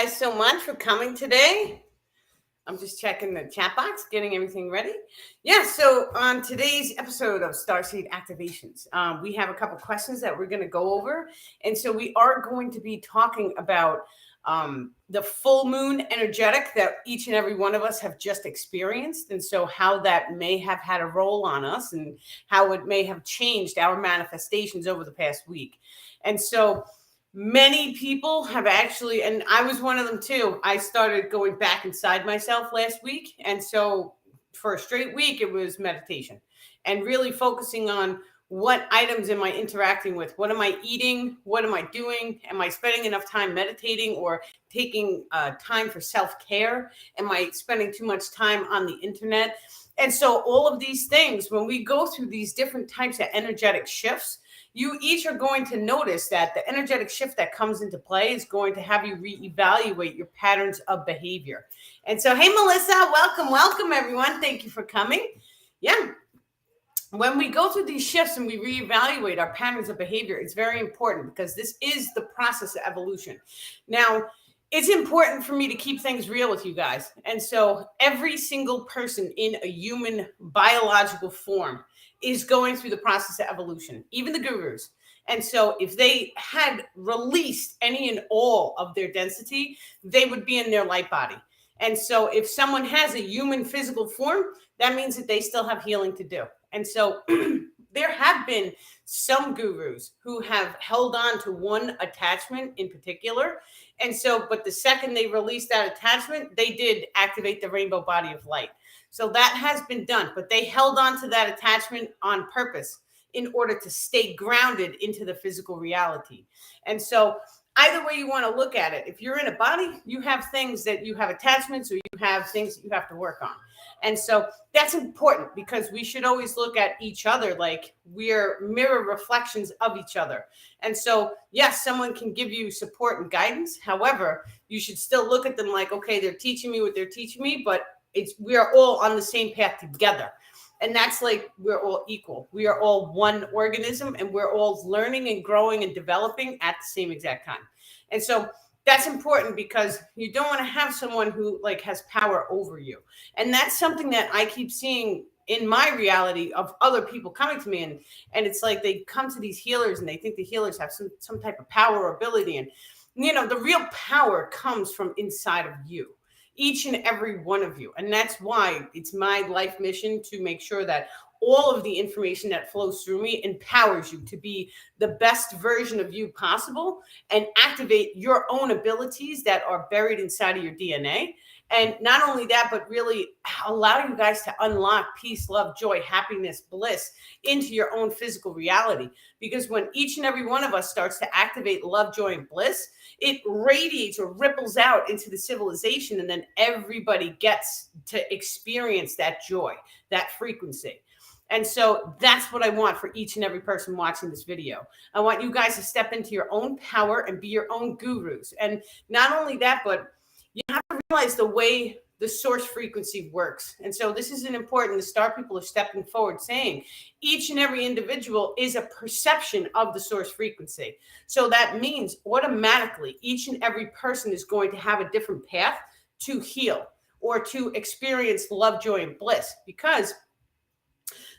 guys so much for coming today. I'm just checking the chat box, getting everything ready. Yeah, so on today's episode of Starseed Activations, we have a couple questions that we're going to go over. And so we are going to be talking about the full moon energetic that each and every one of us have just experienced. And so how that may have had a role on us and how it may have changed our manifestations over the past week. And so many people have actually, and I was one of them too. I started going back inside myself last week. And so for a straight week, it was meditation and really focusing on what items am I interacting with? What am I eating? What am I doing? Am I spending enough time meditating or taking time for self-care? Am I spending too much time on the internet? And so all of these things, when we go through these different types of energetic shifts, you each are going to notice that the energetic shift that comes into play is going to have you reevaluate your patterns of behavior. And so, hey, Melissa, welcome, everyone. Thank you for coming. Yeah. When we go through these shifts and we reevaluate our patterns of behavior, it's very important because this is the process of evolution. Now, it's important for me to keep things real with you guys. And so every single person in a human biological form is going through the process of evolution, even the gurus. And so if they had released any and all of their density, they would be in their light body. And so if someone has a human physical form, that means that they still have healing to do. And so there have been some gurus who have held on to one attachment in particular. And so, but the second they released that attachment, they did activate the rainbow body of light. So that has been done, but they held on to that attachment on purpose in order to stay grounded into the physical reality. And so either way you want to look at it, if you're in a body, you have things that you have attachments or you have things that you have to work on. And so that's important because we should always look at each other like we're mirror reflections of each other. And so, yes, someone can give you support and guidance. However, you should still look at them like, okay, they're teaching me what they're teaching me, but we are all on the same path together. And that's like, we're all equal. We are all one organism and we're all learning and growing and developing at the same exact time. And so that's important because you don't want to have someone who like has power over you. And that's something that I keep seeing in my reality of other people coming to me. And it's like they come to these healers and they think the healers have some type of power or ability. And, you know, the real power comes from inside of you. Each and every one of you. And that's why it's my life mission to make sure that all of the information that flows through me empowers you to be the best version of you possible and activate your own abilities that are buried inside of your DNA. And not only that, but really allow you guys to unlock peace, love, joy, happiness, bliss into your own physical reality. Because when each and every one of us starts to activate love, joy, and bliss, it radiates or ripples out into the civilization. And then everybody gets to experience that joy, that frequency. And so that's what I want for each and every person watching this video. I want you guys to step into your own power and be your own gurus. And not only that, but you have to realize the way the source frequency works. And so this is important. The star people are stepping forward saying each and every individual is a perception of the source frequency. So that means automatically each and every person is going to have a different path to heal or to experience love, joy, and bliss, because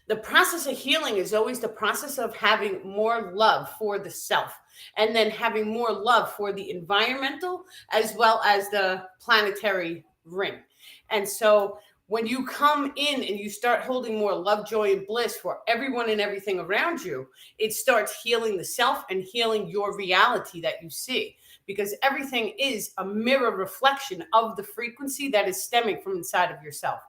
the process of healing is always the process of having more love for the self and then having more love for the environmental as well as the planetary ring. And so when you come in and you start holding more love, joy, and bliss for everyone and everything around you, it starts healing the self and healing your reality that you see, because everything is a mirror reflection of the frequency that is stemming from inside of yourself.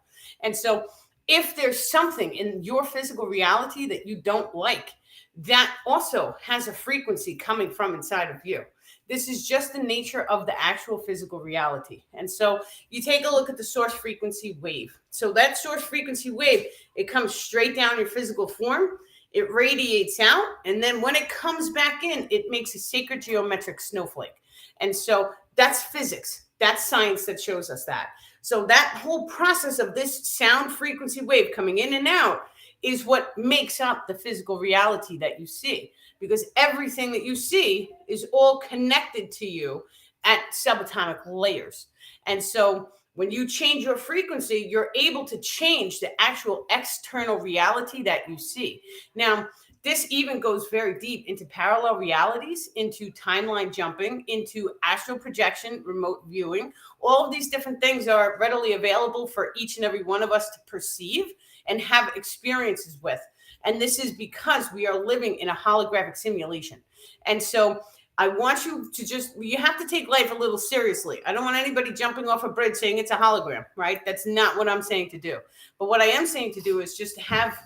And so if there's something in your physical reality that you don't like, that also has a frequency coming from inside of you. This is just the nature of the actual physical reality. And so you take a look at the source frequency wave. So that source frequency wave, it comes straight down your physical form. It radiates out. And then when it comes back in, it makes a sacred geometric snowflake. And so that's physics. That's science that shows us that. So that whole process of this sound frequency wave coming in and out is what makes up the physical reality that you see, because everything that you see is all connected to you at subatomic layers. And so when you change your frequency, you're able to change the actual external reality that you see. Now, this even goes very deep into parallel realities, into timeline jumping, into astral projection, remote viewing. All of these different things are readily available for each and every one of us to perceive and have experiences with. And this is because we are living in a holographic simulation. And so I want you to you have to take life a little seriously. I don't want anybody jumping off a bridge saying it's a hologram, right? That's not what I'm saying to do. But what I am saying to do is just have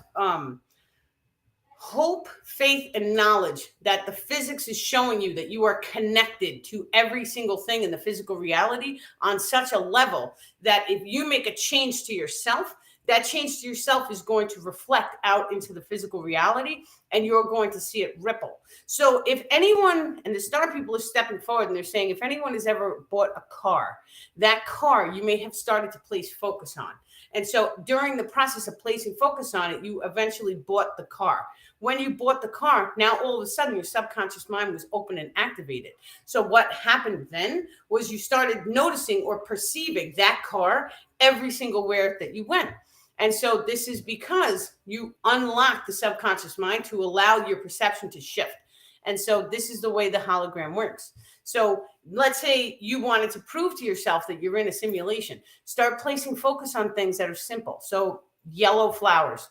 hope, faith, and knowledge that the physics is showing you that you are connected to every single thing in the physical reality on such a level that if you make a change to yourself, that change to yourself is going to reflect out into the physical reality, and you're going to see it ripple. So if anyone, and the star people are stepping forward and they're saying, if anyone has ever bought a car, that car you may have started to place focus on. And so during the process of placing focus on it, you eventually bought the car. When you bought the car, now all of a sudden your subconscious mind was open and activated. So what happened then was you started noticing or perceiving that car every single where that you went. And so this is because you unlock the subconscious mind to allow your perception to shift. And so this is the way the hologram works. So let's say you wanted to prove to yourself that you're in a simulation. Start placing focus on things that are simple. So yellow flowers.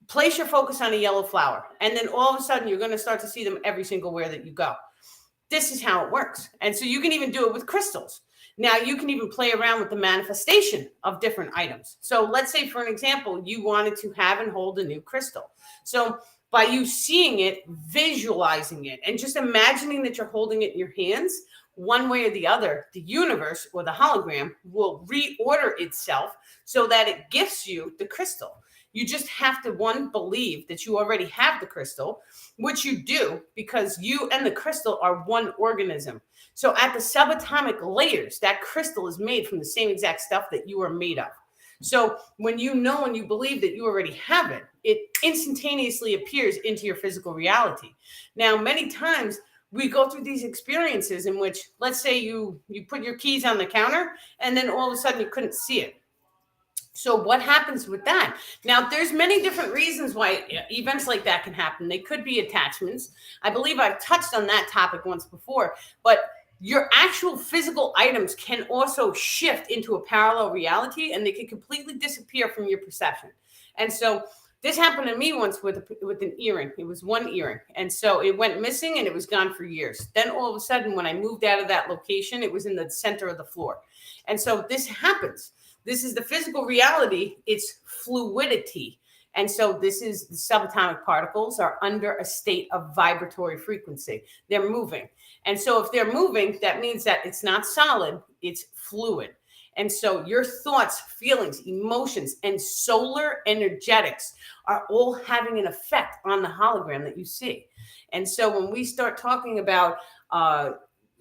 Place your focus on a yellow flower. And then all of a sudden, you're going to start to see them every single where that you go. This is how it works. And so you can even do it with crystals. Now, you can even play around with the manifestation of different items. So let's say, for an example, you wanted to have and hold a new crystal. So by you seeing it, visualizing it, and just imagining that you're holding it in your hands, one way or the other, the universe or the hologram will reorder itself so that it gifts you the crystal. You just have to, one, believe that you already have the crystal, which you do because you and the crystal are one organism. So at the subatomic layers, that crystal is made from the same exact stuff that you are made of. So when you know and you believe that you already have it, it instantaneously appears into your physical reality. Now, many times we go through these experiences in which, let's say you put your keys on the counter and then all of a sudden you couldn't see it. So what happens with that? Now, there's many different reasons why events like that can happen. They could be attachments. I believe I've touched on that topic once before, but your actual physical items can also shift into a parallel reality and they can completely disappear from your perception. And so this happened to me once with an earring. It was one earring. And so it went missing and it was gone for years. Then all of a sudden, when I moved out of that location, it was in the center of the floor. And so this happens. This is the physical reality. It's fluidity. And so this is the subatomic particles are under a state of vibratory frequency. They're moving. And so if they're moving, that means that it's not solid, it's fluid. And so your thoughts, feelings, emotions, and solar energetics are all having an effect on the hologram that you see. And so when we start talking about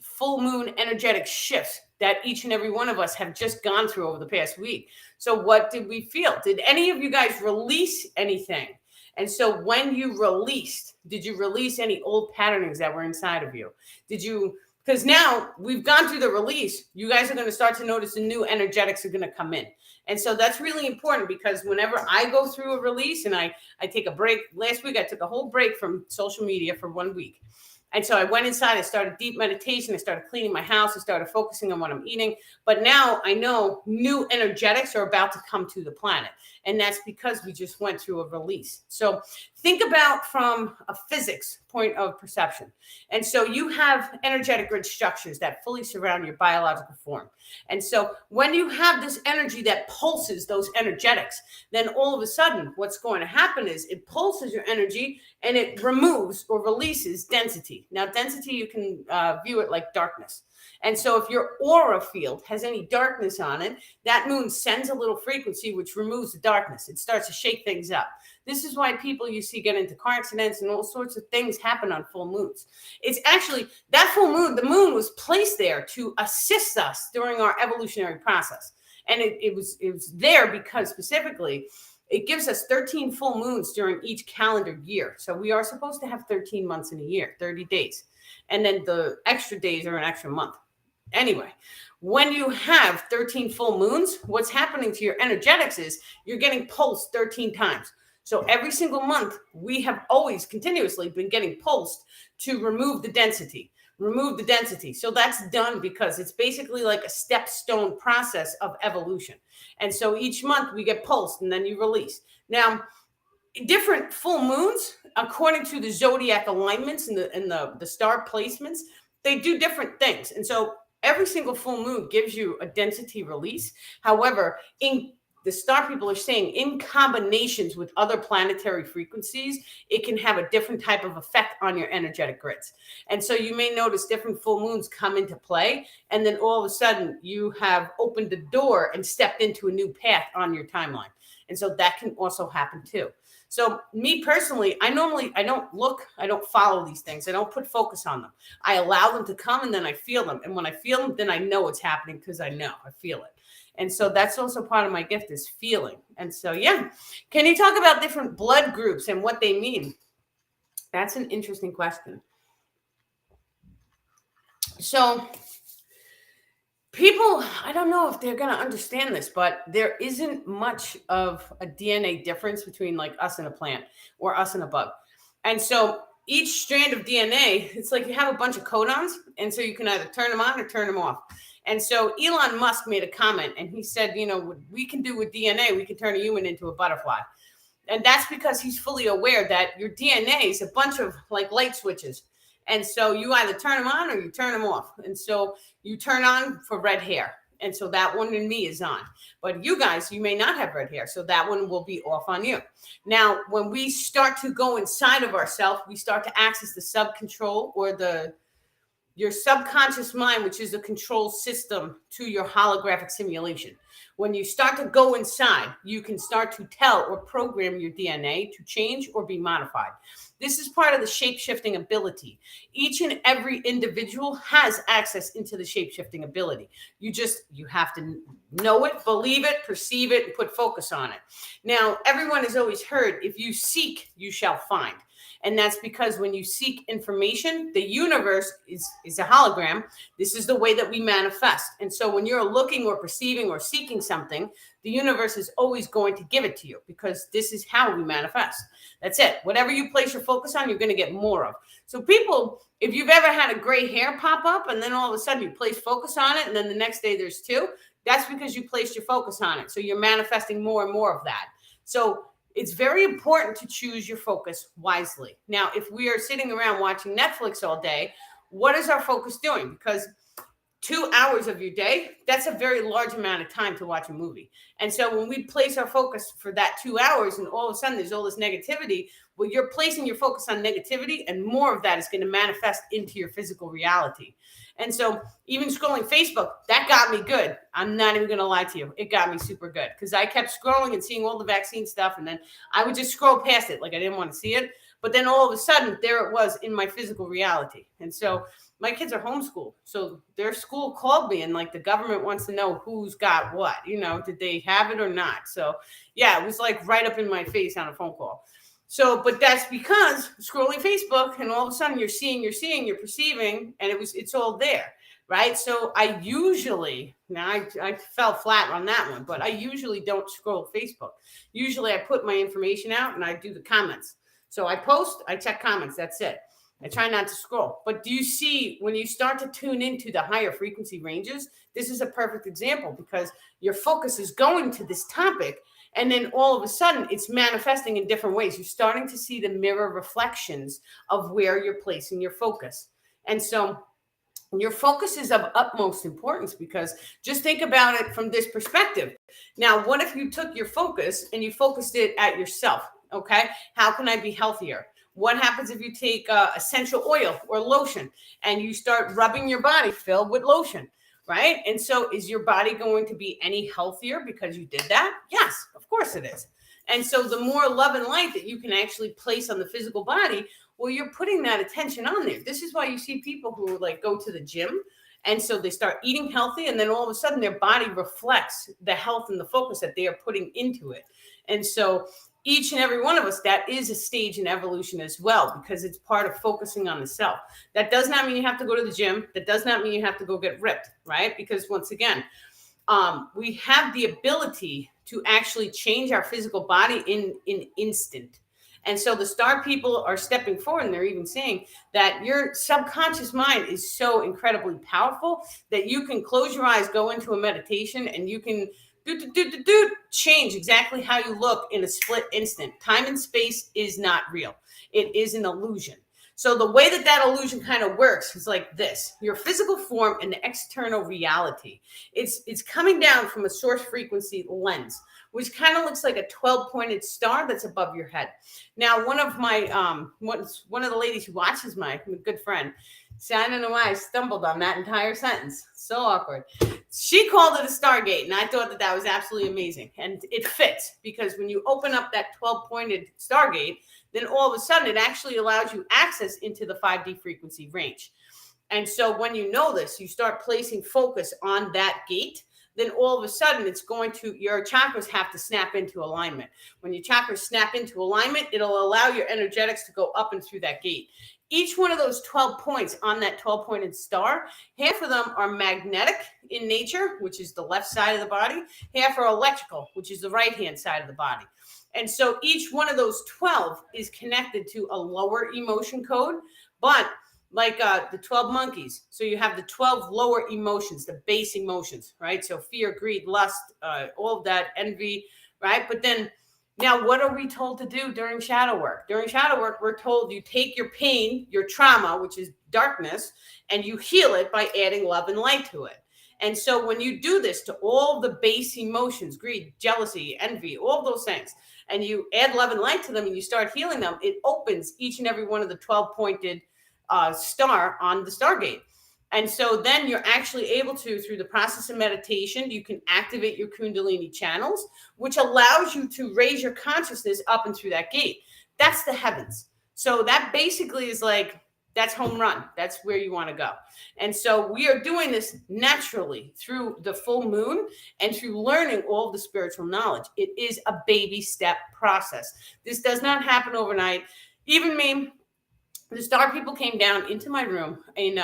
full moon energetic shifts that each and every one of us have just gone through over the past week. So what did we feel? Did any of you guys release anything? And so when you released, did you release any old patternings that were inside of you? Did you, because now we've gone through the release, you guys are going to start to notice the new energetics are going to come in. And so that's really important because whenever I go through a release and I take a break, last week I took a whole break from social media for 1 week. And so I went inside, I started deep meditation, I started cleaning my house, I started focusing on what I'm eating. But now I know new energetics are about to come to the planet. And that's because we just went through a release. So think about from a physics point of perception. And so you have energetic grid structures that fully surround your biological form. And so when you have this energy that pulses those energetics, then all of a sudden what's going to happen is it pulses your energy and it removes or releases density. Now, density, you can view it like darkness. And so if your aura field has any darkness on it, that moon sends a little frequency which removes the darkness. It starts to shake things up. This is why people you see get into car accidents and all sorts of things happen on full moons. It's actually that full moon, the moon was placed there to assist us during our evolutionary process. And it was there because specifically it gives us 13 full moons during each calendar year. So we are supposed to have 13 months in a year, 30 days. And then the extra days are an extra month. Anyway, when you have 13 full moons, what's happening to your energetics is you're getting pulsed 13 times. So every single month, we have always continuously been getting pulsed to remove the density. So that's done because it's basically like a stepstone process of evolution. And so each month we get pulsed and then you release. Now, different full moons, according to the zodiac alignments and the star placements, they do different things. And so every single full moon gives you a density release. However, in the star people are saying in combinations with other planetary frequencies, it can have a different type of effect on your energetic grids. And so you may notice different full moons come into play, and then all of a sudden you have opened the door and stepped into a new path on your timeline. And so that can also happen too. So me personally, I don't follow these things. I don't put focus on them. I allow them to come and then I feel them. And when I feel them, then I know it's happening because I feel it. And so that's also part of my gift is feeling. And so, yeah. Can you talk about different blood groups and what they mean? That's an interesting question. So people, I don't know if they're going to understand this, but there isn't much of a DNA difference between like us and a plant or us and a bug. And so each strand of DNA, it's like you have a bunch of codons. And so you can either turn them on or turn them off. And so Elon Musk made a comment and he said, what we can do with DNA, we can turn a human into a butterfly. And that's because he's fully aware that your DNA is a bunch of like light switches. And so you either turn them on or you turn them off. And so you turn on for red hair. And so that one in me is on. But you guys, you may not have red hair. So that one will be off on you. Now, when we start to go inside of ourselves, we start to access the sub-control or your subconscious mind, which is a control system to your holographic simulation. When you start to go inside, you can start to tell or program your DNA to change or be modified. This is part of the shape-shifting ability. Each and every individual has access into the shape-shifting ability. You have to know it, believe it, perceive it, and put focus on it. Now, everyone has always heard, if you seek, you shall find. And that's because when you seek information, the universe is a hologram. This is the way that we manifest. And so when you're looking or perceiving or seeking something, the universe is always going to give it to you because this is how we manifest. That's it. Whatever you place your focus on, you're going to get more of. So people, if you've ever had a gray hair pop up and then all of a sudden you place focus on it and then the next day there's two, that's because you placed your focus on it. So you're manifesting more and more of that. So it's very important to choose your focus wisely. Now, if we are sitting around watching Netflix all day, what is our focus doing? Because 2 hours of your day, that's a very large amount of time to watch a movie. And so when we place our focus for that 2 hours and all of a sudden there's all this negativity, well, you're placing your focus on negativity and more of that is going to manifest into your physical reality. And so even scrolling Facebook, that got me good. I'm not even going to lie to you. It got me super good because I kept scrolling and seeing all the vaccine stuff. And then I would just scroll past it like I didn't want to see it. But then all of a sudden, there it was in my physical reality. And so my kids are homeschooled. So their school called me and like the government wants to know who's got what, did they have it or not? So yeah, it was like right up in my face on a phone call. So, but that's because scrolling Facebook and all of a sudden you're seeing, you're perceiving, and it's all there, right? So I usually, now I fell flat on that one, but I usually don't scroll Facebook. Usually I put my information out and I do the comments. So I post, I check comments, that's it. I try not to scroll. But do you see when you start to tune into the higher frequency ranges, this is a perfect example because your focus is going to this topic. And then all of a sudden, it's manifesting in different ways. You're starting to see the mirror reflections of where you're placing your focus. And so your focus is of utmost importance because just think about it from this perspective. Now, what if you took your focus and you focused it at yourself? Okay. How can I be healthier? What happens if you take essential oil or lotion and you start rubbing your body filled with lotion? Right? And so is your body going to be any healthier because you did that? Yes, of course it is. And so the more love and light that you can actually place on the physical body, well, you're putting that attention on there. This is why you see people who like go to the gym. And so they start eating healthy. And then all of a sudden their body reflects the health and the focus that they are putting into it. And so each and every one of us, that is a stage in evolution as well, because it's part of focusing on the self. That does not mean you have to go to the gym. That does not mean you have to go get ripped, right? Because once again, we have the ability to actually change our physical body in an instant. And so the star people are stepping forward, and they're even saying that your subconscious mind is so incredibly powerful that you can close your eyes, go into a meditation, and you can change exactly how you look in a split instant. Time and space is not real. It is an illusion. So the way that illusion kind of works is like this: your physical form and the external reality. It's coming down from a source frequency lens, which kind of looks like a 12-pointed star that's above your head. Now, one of my one of the ladies who watches my good friend, see, I don't know why I stumbled on that entire sentence. So awkward. She called it a Stargate, and I thought that was absolutely amazing. And it fits, because when you open up that 12-pointed Stargate, then all of a sudden it actually allows you access into the 5D frequency range. And so when you know this, you start placing focus on that gate, then all of a sudden it's going to, your chakras have to snap into alignment. When your chakras snap into alignment, it'll allow your energetics to go up and through that gate. Each one of those 12 points on that 12-pointed star, half of them are magnetic in nature, which is the left side of the body. Half are electrical, which is the right-hand side of the body. And so each one of those 12 is connected to a lower emotion code, but like the 12 monkeys. So you have the 12 lower emotions, the base emotions, right? So fear, greed, lust, all of that, envy, right? But then now what are we told to do during shadow work? During shadow work, we're told you take your pain, your trauma, which is darkness, and you heal it by adding love and light to it. And so when you do this to all the base emotions, greed, jealousy, envy, all those things, and you add love and light to them and you start healing them, it opens each and every one of the 12-pointed star on the Stargate. And so then you're actually able to, through the process of meditation, you can activate your Kundalini channels, which allows you to raise your consciousness up and through that gate. That's the heavens. So that basically is like, that's home run. That's where you want to go. And so we are doing this naturally through the full moon and through learning all the spiritual knowledge. It is a baby step process. This does not happen overnight. Even me, the star people came down into my room in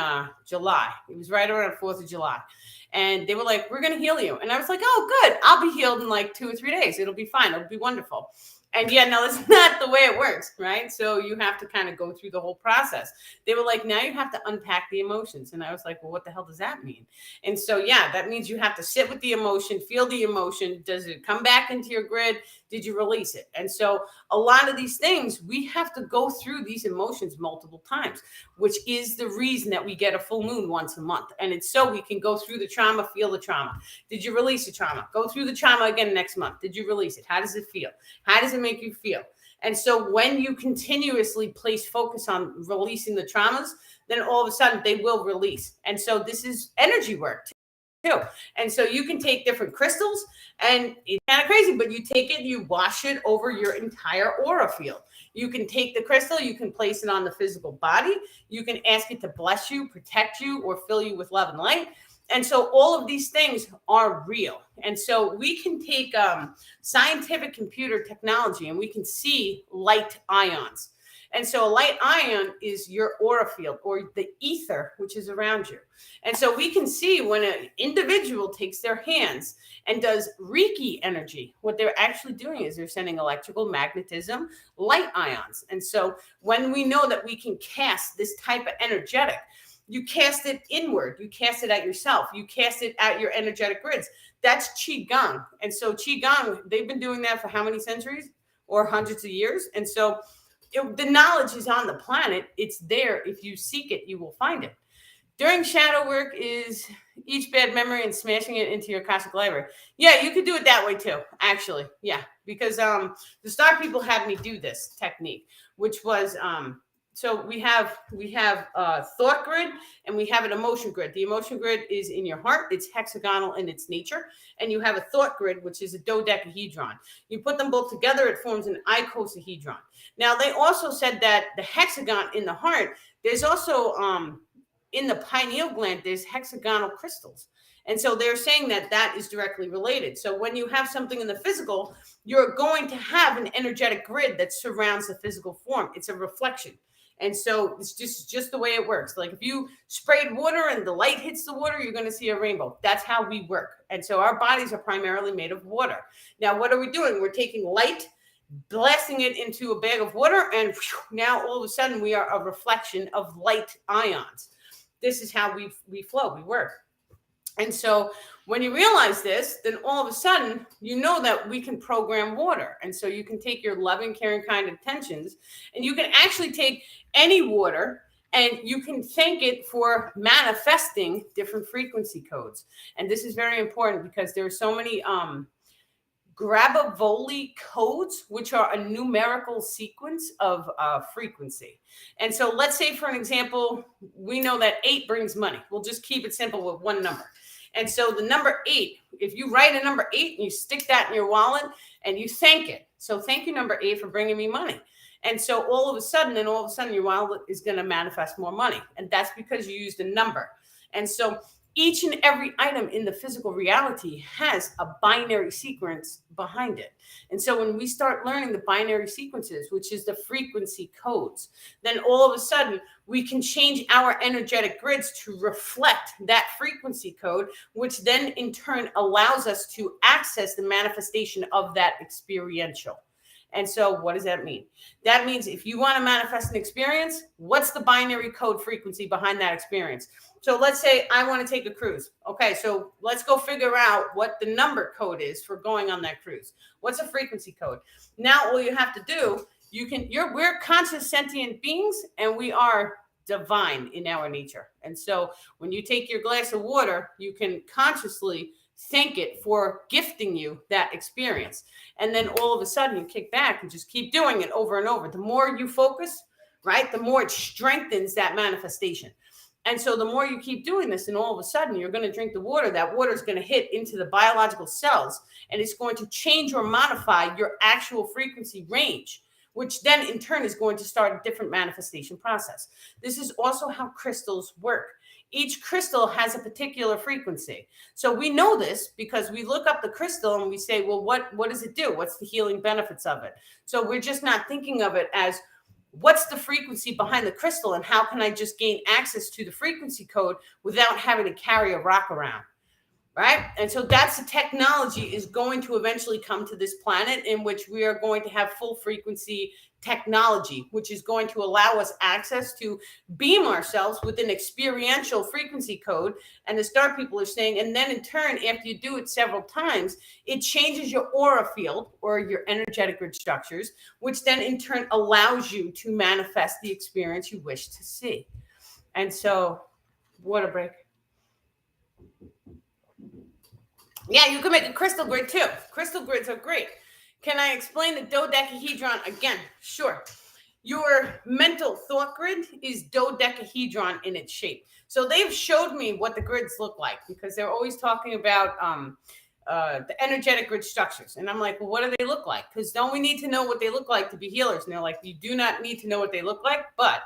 July. It was right around 4th of July. And they were like, we're going to heal you. And I was like, oh, good. I'll be healed in like 2 or 3 days. It'll be fine. It'll be wonderful. And yeah, no, that's not the way it works, right? So you have to kind of go through the whole process. They were like, now you have to unpack the emotions. And I was like, well, what the hell does that mean? And so, yeah, that means you have to sit with the emotion, feel the emotion. Does it come back into your grid? Did you release it? And so a lot of these things, we have to go through these emotions multiple times, which is the reason that we get a full moon once a month. And it's so we can go through the trauma, feel the trauma. Did you release the trauma? Go through the trauma again next month. Did you release it? How does it feel? How does it make you feel? And so when you continuously place focus on releasing the traumas, then all of a sudden they will release. And so this is energy work too. And so you can take different crystals, and it's kind of crazy, but you take it, you wash it over your entire aura field. You can take the crystal, you can place it on the physical body. You can ask it to bless you, protect you, or fill you with love and light. And so all of these things are real. And so we can take scientific computer technology and we can see light ions. And so a light ion is your aura field, or the ether, which is around you. And so we can see when an individual takes their hands and does Reiki energy, what they're actually doing is they're sending electrical magnetism, light ions. And so when we know that we can cast this type of energetic, you cast it inward, you cast it at yourself, you cast it at your energetic grids. That's Qigong. And so Qigong, they've been doing that for how many centuries or hundreds of years? And so the knowledge is on the planet. It's there. If you seek it, you will find it. During shadow work is each bad memory and smashing it into your Akashic library. Yeah, you could do it that way too, actually. Yeah, because the star people had me do this technique, which was so we have a thought grid and we have an emotion grid. The emotion grid is in your heart. It's hexagonal in its nature. And you have a thought grid, which is a dodecahedron. You put them both together, it forms an icosahedron. Now, they also said that the hexagon in the heart, there's also in the pineal gland, there's hexagonal crystals. And so they're saying that that is directly related. So when you have something in the physical, you're going to have an energetic grid that surrounds the physical form. It's a reflection. And so it's just the way it works. Like if you sprayed water and the light hits the water, you're going to see a rainbow. That's how we work. And so our bodies are primarily made of water. Now, what are we doing? We're taking light, blasting it into a bag of water, and now all of a sudden we are a reflection of light ions. This is how we flow, we work. And so when you realize this, then all of a sudden, you know that we can program water. And so you can take your loving, caring, kind intentions, and you can actually take any water and you can thank it for manifesting different frequency codes. And this is very important because there are so many Grabovoi codes, which are a numerical sequence of frequency. And so let's say, for an example, we know that 8 brings money. We'll just keep it simple with one number. And so the number 8, if you write a number 8 and you stick that in your wallet and you thank it. So thank you, number 8, for bringing me money. And so all of a sudden your wallet is going to manifest more money. And that's because you used a number. And so each and every item in the physical reality has a binary sequence behind it. And so when we start learning the binary sequences, which is the frequency codes, then all of a sudden we can change our energetic grids to reflect that frequency code, which then in turn allows us to access the manifestation of that experiential. And so what does that mean? That means if you want to manifest an experience, what's the binary code frequency behind that experience? So let's say I want to take a cruise. Okay, so let's go figure out what the number code is for going on that cruise. What's a frequency code? Now all you have to do, we're conscious sentient beings, and we are divine in our nature. And so when you take your glass of water, you can consciously thank it for gifting you that experience. And then all of a sudden you kick back and just keep doing it over and over. The more you focus, right, the more it strengthens that manifestation. And so the more you keep doing this, and all of a sudden you're going to drink the water, that water is going to hit into the biological cells, and it's going to change or modify your actual frequency range, which then in turn is going to start a different manifestation process. This is also how crystals work. Each crystal has a particular frequency. So we know this because we look up the crystal and we say, well, what does it do? What's the healing benefits of it? So we're just not thinking of it as what's the frequency behind the crystal and how can I just gain access to the frequency code without having to carry a rock around, right? And so that's the technology is going to eventually come to this planet in which we are going to have full frequency technology, which is going to allow us access to beam ourselves with an experiential frequency code. And the star people are saying, and then in turn, after you do it several times, it changes your aura field or your energetic grid structures, which then in turn allows you to manifest the experience you wish to see. And so, water break. Yeah, you can make a crystal grid too. Crystal grids are great. Can I explain the dodecahedron again? Sure. Your mental thought grid is dodecahedron in its shape. So they've showed me what the grids look like because they're always talking about the energetic grid structures. And I'm like, well, what do they look like? Because don't we need to know what they look like to be healers? And they're like, you do not need to know what they look like, but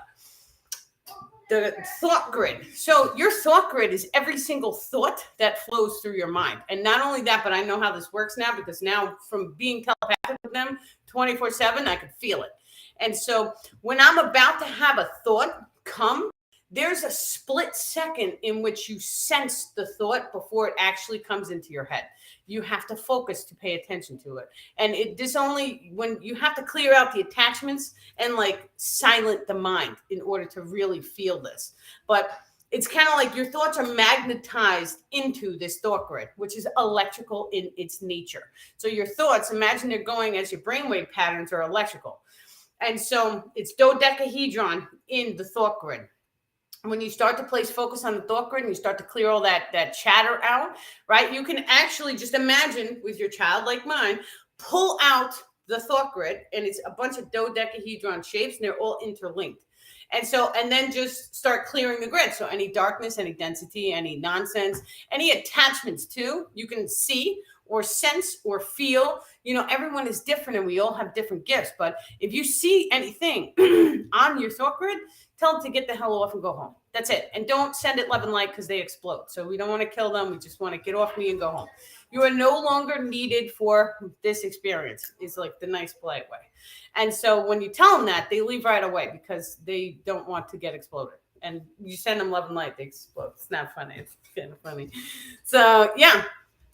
the thought grid. So your thought grid is every single thought that flows through your mind. And not only that, but I know how this works now because now from being telepathic with them 24/7, I could feel it. And so when I'm about to have a thought come, there's a split second in which you sense the thought before it actually comes into your head. You have to focus to pay attention to it. And when you have to clear out the attachments and like silent the mind in order to really feel this. But it's kind of like your thoughts are magnetized into this thought grid, which is electrical in its nature. So your thoughts, imagine they're going as your brainwave patterns are electrical. And so it's dodecahedron in the thought grid. When you start to place focus on the thought grid and you start to clear all that chatter out, right? You can actually just imagine with your child like mine, pull out the thought grid, and it's a bunch of dodecahedron shapes and they're all interlinked. And then just start clearing the grid. So any darkness, any density, any nonsense, any attachments too, you can see or sense or feel. You know, everyone is different and we all have different gifts. But if you see anything on your thought grid, tell them to get the hell off and go home. That's it. And don't send it love and light because they explode. So we don't want to kill them. We just want to get off me and go home. You are no longer needed for this experience, is like the nice, polite way. And so when you tell them that, they leave right away because they don't want to get exploded. And you send them love and light, they explode. It's not funny. It's kind of funny. So, yeah.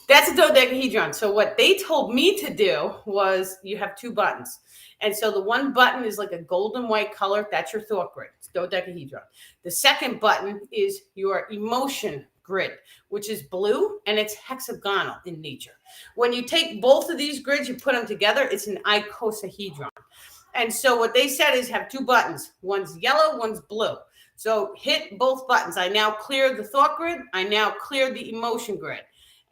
That's a dodecahedron. So what they told me to do was you have 2 buttons. And so the one button is like a golden white color. That's your thought grid. It's dodecahedron. The second button is your emotion grid, which is blue, and it's hexagonal in nature. When you take both of these grids, you put them together, it's an icosahedron. And so what they said is have 2 buttons. One's yellow, one's blue. So hit both buttons. I now clear the thought grid. I now clear the emotion grid.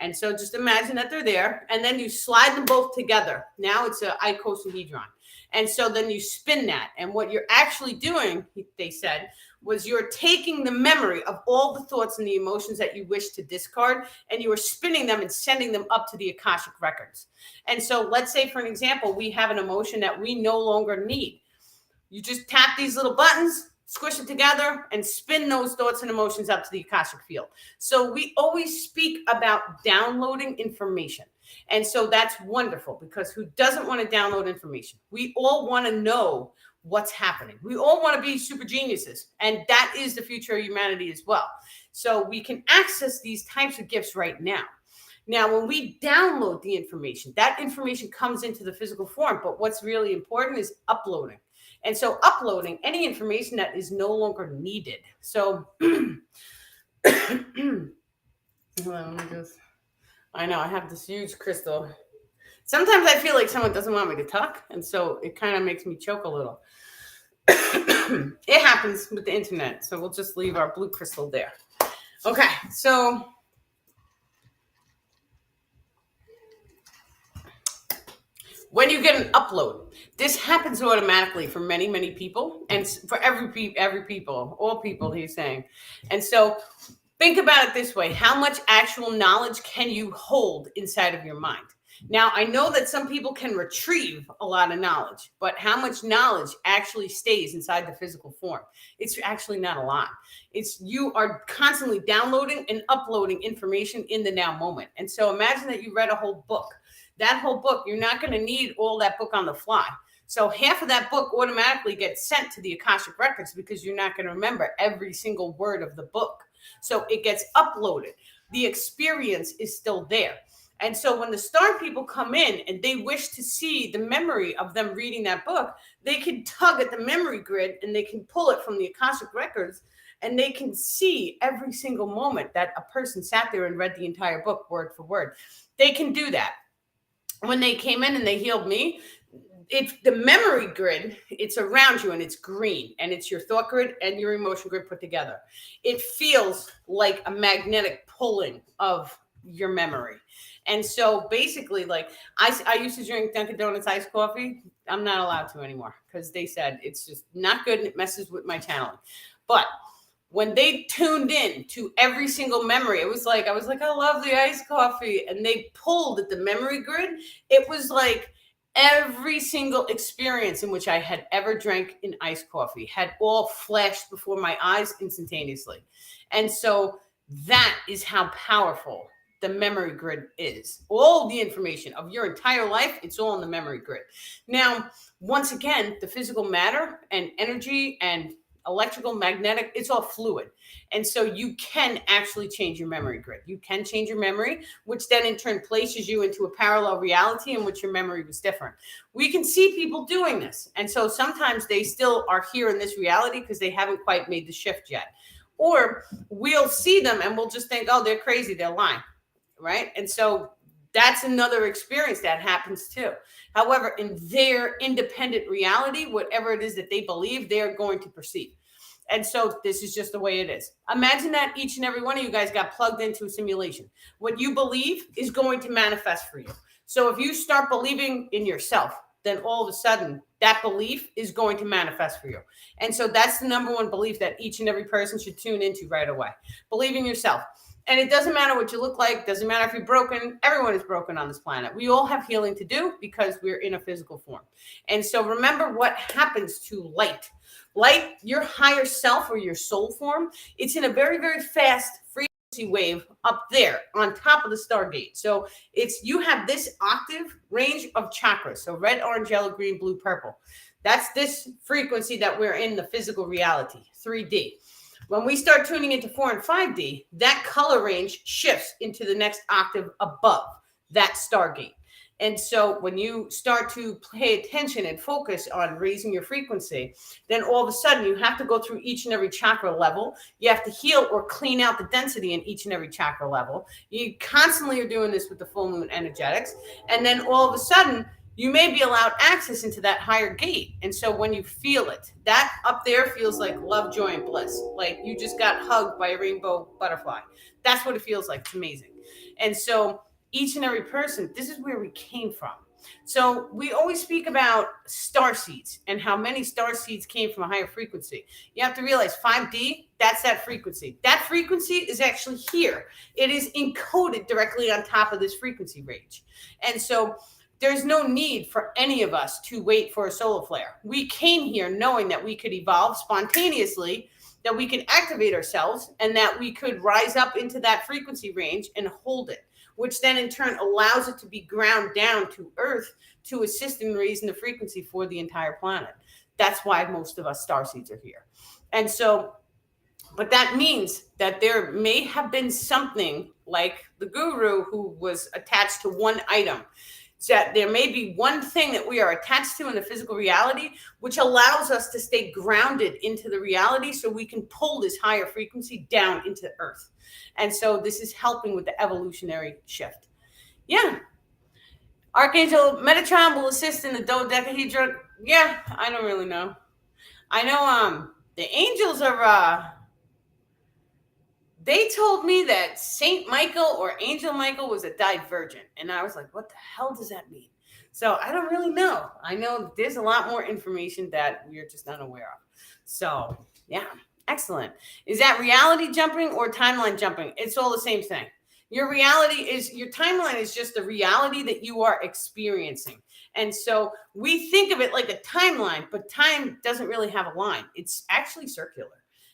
And so just imagine that they're there, and then you slide them both together. Now it's an icosahedron. And so then you spin that. And what you're actually doing, they said, was you're taking the memory of all the thoughts and the emotions that you wish to discard, and you are spinning them and sending them up to the Akashic records. And so let's say, for an example, we have an emotion that we no longer need. You just tap these little buttons, squish it together, and spin those thoughts and emotions up to the Akashic field. So we always speak about downloading information. And so that's wonderful, because who doesn't want to download information? We all want to know what's happening. We all want to be super geniuses. And that is the future of humanity as well. So we can access these types of gifts right now. Now, when we download the information, that information comes into the physical form. But what's really important is uploading. And so uploading any information that is no longer needed. So I know I have this huge crystal. Sometimes I feel like someone doesn't want me to talk. And so it kind of makes me choke a little. It happens with the internet. So we'll just leave our blue crystal there. Okay. So when you get an upload, this happens automatically for many, many people, and for every people, all people, he's saying. And so think about it this way. How much actual knowledge can you hold inside of your mind? Now, I know that some people can retrieve a lot of knowledge, but how much knowledge actually stays inside the physical form? It's actually not a lot. It's you are constantly downloading and uploading information in the now moment. And so imagine that you read a whole book. That whole book, you're not going to need all that book on the fly. So half of that book automatically gets sent to the Akashic records because you're not going to remember every single word of the book. So it gets uploaded. The experience is still there. And so when the star people come in and they wish to see the memory of them reading that book, they can tug at the memory grid and they can pull it from the Akashic records, and they can see every single moment that a person sat there and read the entire book word for word. They can do that. When they came in and they healed me, it's the memory grid, it's around you and it's green, and it's your thought grid and your emotion grid put together. It feels like a magnetic pulling of your memory. And so basically, like I used to drink Dunkin' Donuts iced coffee. I'm not allowed to anymore because they said it's just not good and it messes with my channeling. But when they tuned in to every single memory, I was like, I love the iced coffee. And they pulled at the memory grid. It was like every single experience in which I had ever drank an iced coffee had all flashed before my eyes instantaneously. And so that is how powerful the memory grid is. All the information of your entire life, it's all in the memory grid. Now, once again, the physical matter and energy and electrical, magnetic, it's all fluid. And so you can actually change your memory grid. You can change your memory, which then in turn places you into a parallel reality in which your memory was different. We can see people doing this. And so sometimes they still are here in this reality because they haven't quite made the shift yet. Or we'll see them and we'll just think, oh, they're crazy, they're lying, right? And so that's another experience that happens too. However, in their independent reality, whatever it is that they believe, they're going to perceive. And so this is just the way it is. Imagine that each and every one of you guys got plugged into a simulation. What you believe is going to manifest for you. So if you start believing in yourself, then all of a sudden that belief is going to manifest for you. And so that's the number one belief that each and every person should tune into right away. Believe in yourself. And it doesn't matter what you look like, doesn't matter if you're broken. Everyone is broken on this planet. We all have healing to do because we're in a physical form. And so remember what happens to light. Light, your higher self or your soul form, it's in a very, very fast frequency wave up there on top of the Stargate. So you have this octave range of chakras. So red, orange, yellow, green, blue, purple. That's this frequency that we're in the physical reality, 3D. When we start tuning into 4 and 5D, that color range shifts into the next octave above that Stargate. And so when you start to pay attention and focus on raising your frequency, then all of a sudden you have to go through each and every chakra level. You have to heal or clean out the density in each and every chakra level. You constantly are doing this with the full moon energetics. And then all of a sudden, you may be allowed access into that higher gate. And so when you feel it, that up there feels like love, joy, and bliss. Like you just got hugged by a rainbow butterfly. That's what it feels like. It's amazing. And so each and every person, this is where we came from. So we always speak about star seeds and how many star seeds came from a higher frequency. You have to realize 5D, that's that frequency. That frequency is actually here. It is encoded directly on top of this frequency range. And so there's no need for any of us to wait for a solar flare. We came here knowing that we could evolve spontaneously, that we could activate ourselves, and that we could rise up into that frequency range and hold it, which then in turn allows it to be ground down to Earth to assist in raising the frequency for the entire planet. That's why most of us starseeds are here. And so, but that means that there may have been something like the guru who was attached to one item. So that there may be one thing that we are attached to in the physical reality, which allows us to stay grounded into the reality so we can pull this higher frequency down into the Earth. And so this is helping with the evolutionary shift. Yeah. Archangel Metatron will assist in the dodecahedron. Yeah, I don't really know. I know the angels are they told me that Saint Michael or Angel Michael was a divergent. And I was like, what the hell does that mean? So I don't really know. I know there's a lot more information that we're just unaware of. So yeah, excellent. Is that reality jumping or timeline jumping? It's all the same thing. Your timeline is just the reality that you are experiencing. And so we think of it like a timeline, but time doesn't really have a line. It's actually circular.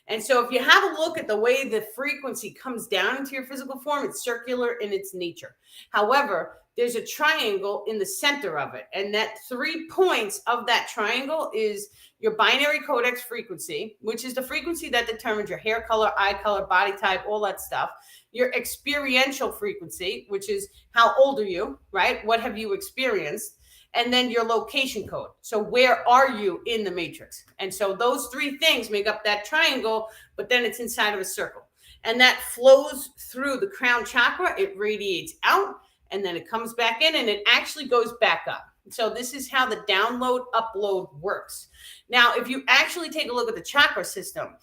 And so if you have a look at the way the frequency comes down into your physical form, it's circular in its nature. However, there's a triangle in the center of it. And that 3 points of that triangle is your binary codex frequency, which is the frequency that determines your hair color, eye color, body type, all that stuff. Your experiential frequency, which is how old are you, right? What have you experienced? And then your location code. So where are you in the matrix? And so those 3 things make up that triangle, but then it's inside of a circle. And that flows through the crown chakra. It radiates out and then it comes back in and it actually goes back up. So this is how the download upload works. Now, if you actually take a look at the chakra system,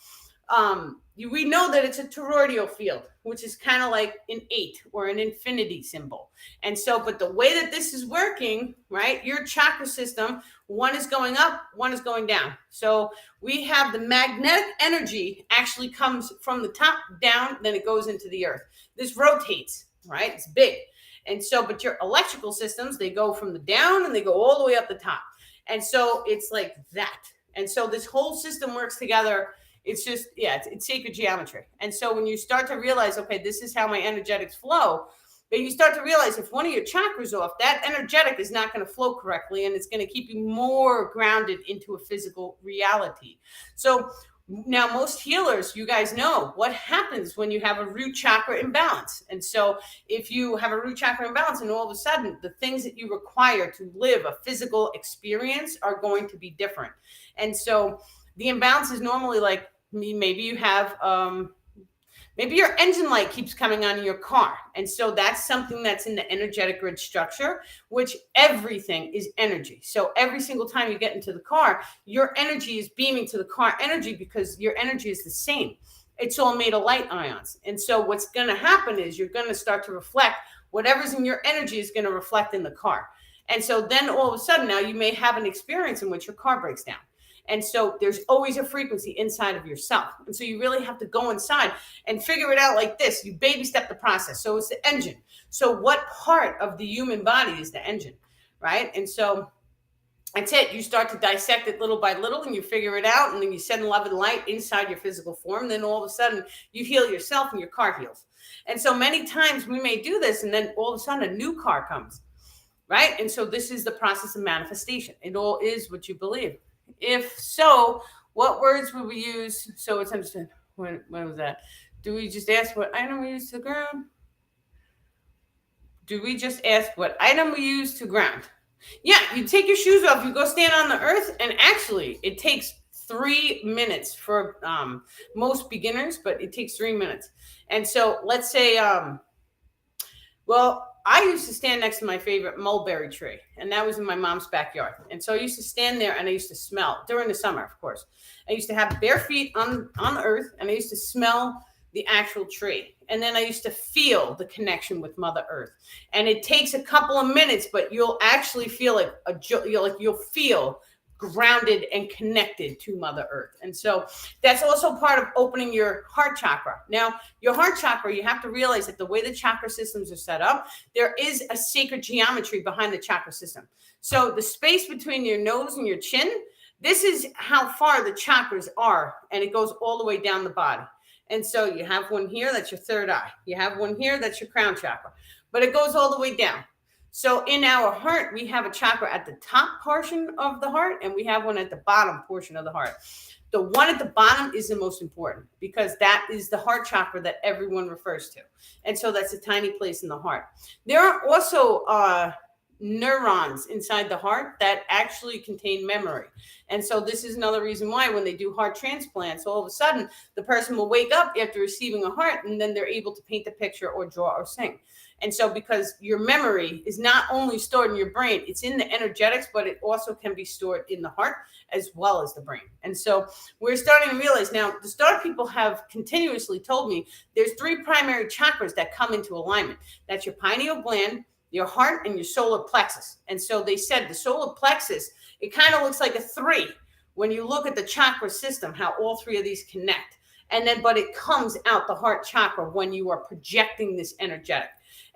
we know that it's a toroidal field, which is kind of like an 8 or an infinity symbol. And so, but the way that this is working, right, your chakra system, one is going up, one is going down. So we have the magnetic energy actually comes from the top down, then it goes into the earth. This rotates, right? It's big. And so, but your electrical systems, they go from the down and they go all the way up the top. And so it's like that. And so this whole system works together. It's just, yeah, it's sacred geometry. And so when you start to realize, okay, this is how my energetics flow, then you start to realize if one of your chakras off, that energetic is not going to flow correctly, and it's going to keep you more grounded into a physical reality. So now most healers, you guys know what happens when you have a root chakra imbalance. And so if you have a root chakra imbalance and all of a sudden the things that you require to live a physical experience are going to be different. And so the imbalance is normally like, maybe you have, maybe your engine light keeps coming on in your car. And so that's something that's in the energetic grid structure, which everything is energy. So every single time you get into the car, your energy is beaming to the car energy because your energy is the same. It's all made of light ions. And so what's going to happen is you're going to start to reflect whatever's in your energy is going to reflect in the car. And so then all of a sudden now you may have an experience in which your car breaks down. And so there's always a frequency inside of yourself. And so you really have to go inside and figure it out like this. You baby step the process. So it's the engine. So what part of the human body is the engine, right? And so that's it. You start to dissect it little by little and you figure it out. And then you send love and light inside your physical form. Then all of a sudden you heal yourself and your car heals. And so many times we may do this and then all of a sudden a new car comes, right? And so this is the process of manifestation. It all is what you believe. If so, what words would we use? So it's understood. When was that? Do we just ask what item we use to ground? Do we just ask what item we use to ground? Yeah, you take your shoes off, you go stand on the earth, and actually it takes 3 minutes for most beginners, but it takes 3 minutes. And so let's say, well, I used to stand next to my favorite mulberry tree, and that was in my mom's backyard. And so I used to stand there and I used to smell during the summer, of course. I used to have bare feet on the earth, and I used to smell the actual tree. And then I used to feel the connection with Mother Earth. And it takes a couple of minutes, but you'll actually feel like you'll feel grounded and connected to Mother Earth. And so that's also part of opening your heart chakra. Now, your heart chakra, you have to realize that the way the chakra systems are set up, there is a sacred geometry behind the chakra system. So the space between your nose and your chin, this is how far the chakras are, and it goes all the way down the body. And so you have one here, that's your third eye. You have one here, that's your crown chakra. But it goes all the way down. So in our heart, we have a chakra at the top portion of the heart, and we have one at the bottom portion of the heart. The one at the bottom is the most important because that is the heart chakra that everyone refers to. And so that's a tiny place in the heart. There are also neurons inside the heart that actually contain memory. And so this is another reason why when they do heart transplants, all of a sudden the person will wake up after receiving a heart and then they're able to paint a picture or draw or sing. And so because your memory is not only stored in your brain, it's in the energetics, but it also can be stored in the heart as well as the brain. And so we're starting to realize now, the star people have continuously told me there's 3 primary chakras that come into alignment. That's your pineal gland, your heart, and your solar plexus. And so they said the solar plexus, it kind of looks like a 3 when you look at the chakra system, how all 3 of these connect. And then, but it comes out the heart chakra when you are projecting this energetic.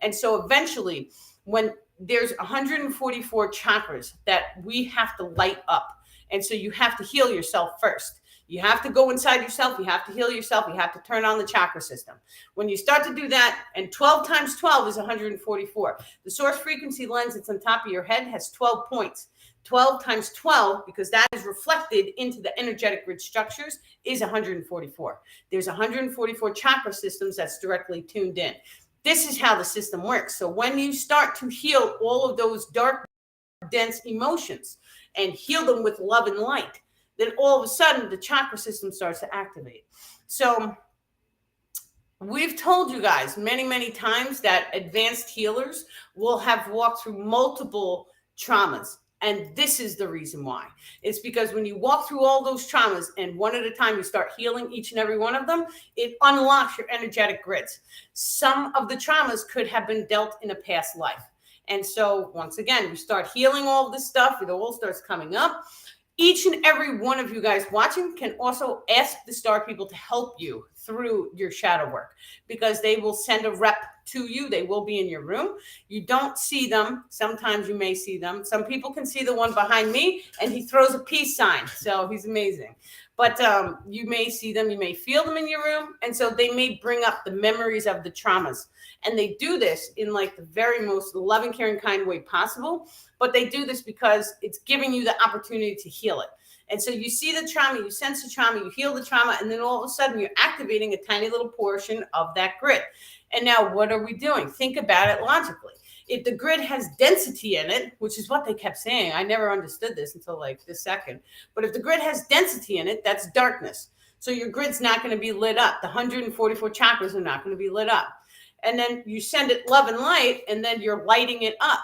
And so eventually, when there's 144 chakras that we have to light up. And so you have to heal yourself first. You have to go inside yourself. You have to heal yourself. You have to turn on the chakra system. When you start to do that, and 12 times 12 is 144. The source frequency lens that's on top of your head has 12 points. 12 times 12, because that is reflected into the energetic grid structures, is 144. There's 144 chakra systems that's directly tuned in. This is how the system works. So when you start to heal all of those dark, dense emotions and heal them with love and light, then all of a sudden the chakra system starts to activate. So we've told you guys many, many times that advanced healers will have walked through multiple traumas. And this is the reason why. It's because when you walk through all those traumas and one at a time you start healing each and every one of them, it unlocks your energetic grids. Some of the traumas could have been dealt in a past life. And so once again, we start healing all this stuff. It all starts coming up. Each and every one of you guys watching can also ask the star people to help you through your shadow work, because they will send a rep to you. They will be in your room. You don't see them. Sometimes you may see them. Some people can see the one behind me, and he throws a peace sign. So he's amazing. But you may see them. You may feel them in your room. And so they may bring up the memories of the traumas. And they do this in like the very most loving, caring, kind way possible. But they do this because it's giving you the opportunity to heal it. And so you see the trauma, you sense the trauma, you heal the trauma, and then all of a sudden you're activating a tiny little portion of that grid. And now what are we doing? Think about it logically. If the grid has density in it, which is what they kept saying, I never understood this until like this second. But if the grid has density in it, that's darkness. So your grid's not going to be lit up. The 144 chakras are not going to be lit up. And then you send it love and light, and then you're lighting it up,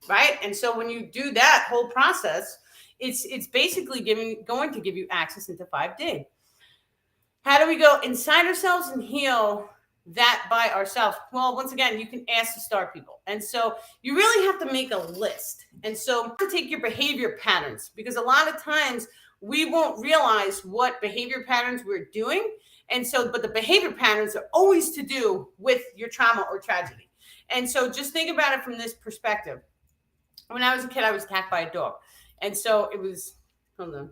right? And so when you do that whole process, it's basically going to give you access into 5D. How do we go inside ourselves and heal that by ourselves? Well, once again, you can ask the star people. And so you really have to make a list. And so to take your behavior patterns, because a lot of times we won't realize what behavior patterns we're doing. And so, but the behavior patterns are always to do with your trauma or tragedy. And so just think about it from this perspective. When I was a kid, I was attacked by a dog. And so it was, hold on.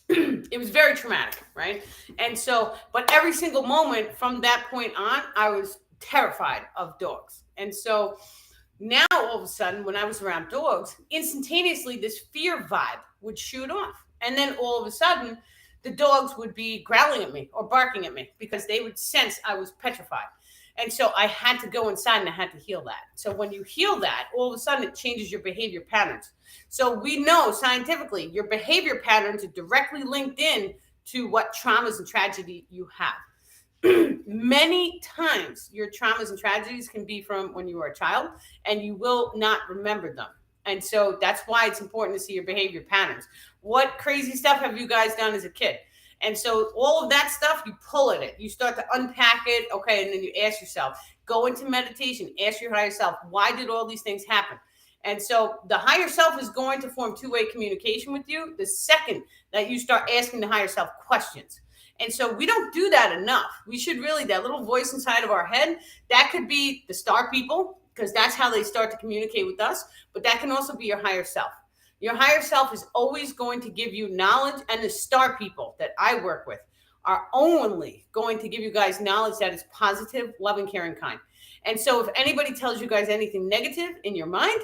It was very traumatic, right? And so, but every single moment from that point on, I was terrified of dogs. And so now all of a sudden, when I was around dogs, instantaneously this fear vibe would shoot off. And then all of a sudden, the dogs would be growling at me or barking at me because they would sense I was petrified. And so I had to go inside and I had to heal that. So when you heal that, all of a sudden it changes your behavior patterns. So we know scientifically your behavior patterns are directly linked in to what traumas and tragedy you have. Many times your traumas and tragedies can be from when you were a child and you will not remember them. And so that's why it's important to see your behavior patterns. What crazy stuff have you guys done as a kid? And so all of that stuff, you pull at it. You start to unpack it. Okay. And then you ask yourself, go into meditation, ask your higher self, why did all these things happen? And so the higher self is going to form two-way communication with you the second that you start asking the higher self questions. And so we don't do that enough. We should really, that little voice inside of our head, that could be the star people, because that's how they start to communicate with us. But that can also be your higher self. Your higher self is always going to give you knowledge, and the star people that I work with are only going to give you guys knowledge that is positive, loving, caring, kind. And so if anybody tells you guys anything negative in your mind,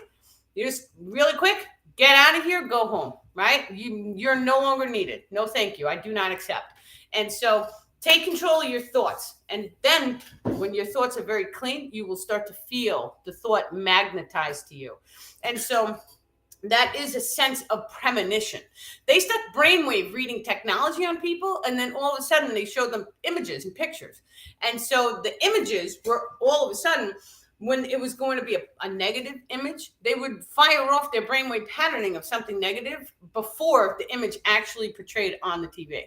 you just really quick, get out of here, go home, right? You're no longer needed. No, thank you. I do not accept. And so take control of your thoughts. And then when your thoughts are very clean, you will start to feel the thought magnetized to you. And so that is a sense of premonition. They stuck brainwave reading technology on people, and then all of a sudden they showed them images and pictures. And so the images were all of a sudden, when it was going to be a negative image, they would fire off their brainwave patterning of something negative before the image actually portrayed on the TV.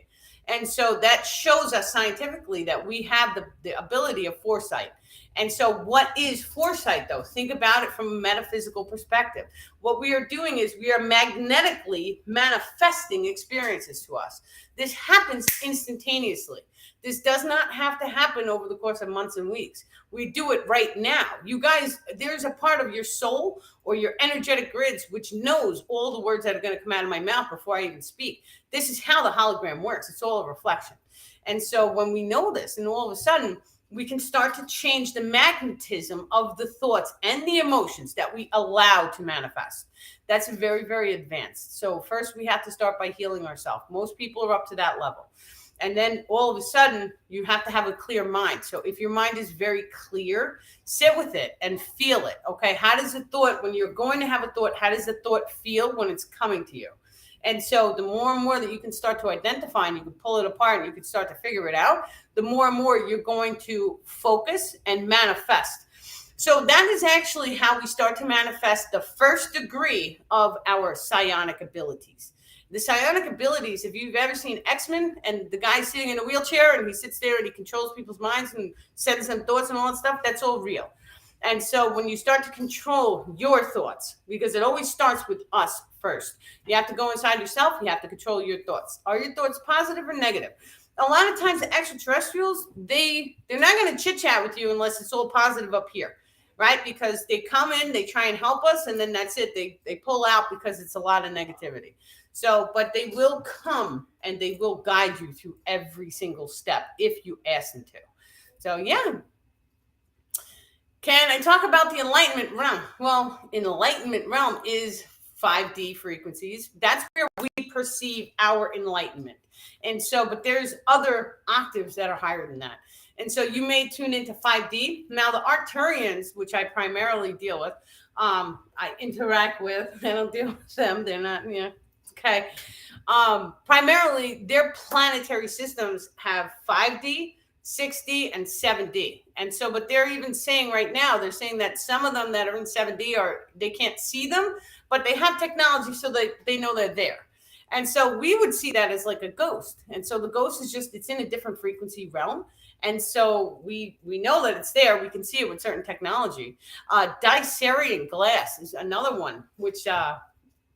And so that shows us scientifically that we have the ability of foresight. And so what is foresight, though? Think about it from a metaphysical perspective. What we are doing is we are magnetically manifesting experiences to us. This happens instantaneously. This does not have to happen over the course of months and weeks. We do it right now. You guys, there's a part of your soul or your energetic grids which knows all the words that are going to come out of my mouth before I even speak. This is how the hologram works. It's all a reflection. And so when we know this, and all of a sudden, we can start to change the magnetism of the thoughts and the emotions that we allow to manifest. That's very, very advanced. So first we have to start by healing ourselves. Most people are up to that level. And then all of a sudden you have to have a clear mind. So if your mind is very clear, sit with it and feel it. Okay. How does the thought, when you're going to have a thought, how does the thought feel when it's coming to you? And so the more and more that you can start to identify and you can pull it apart and you can start to figure it out, the more and more you're going to focus and manifest. So that is actually how we start to manifest the first degree of our psionic abilities. The psionic abilities, if you've ever seen X-Men and the guy's sitting in a wheelchair and he sits there and he controls people's minds and sends them thoughts and all that stuff, that's all real. And so when you start to control your thoughts, because it always starts with us first, you have to go inside yourself. You have to control your thoughts. Are your thoughts positive or negative? A lot of times the extraterrestrials, they're not going to chit chat with you unless it's all positive up here, right? Because they come in, they try and help us, and then that's it. They pull out because it's a lot of negativity. So, but they will come and they will guide you through every single step if you ask them to. So, yeah. Can I talk about the enlightenment realm? Well, enlightenment realm is 5D frequencies. That's where we perceive our enlightenment. And so, but there's other octaves that are higher than that. And so you may tune into 5D. Now, the Arcturians, which I primarily deal with, I interact with. I don't deal with them. They're not, okay. Primarily, their planetary systems have 5D, 6D, and 7D. And so, but they're even saying right now, they're saying that some of them that are in 7D they can't see them, but they have technology so they know they're there. And so we would see that as like a ghost. And so the ghost is just, it's in a different frequency realm. And so we know that it's there. We can see it with certain technology. Dysarian glass is another one, which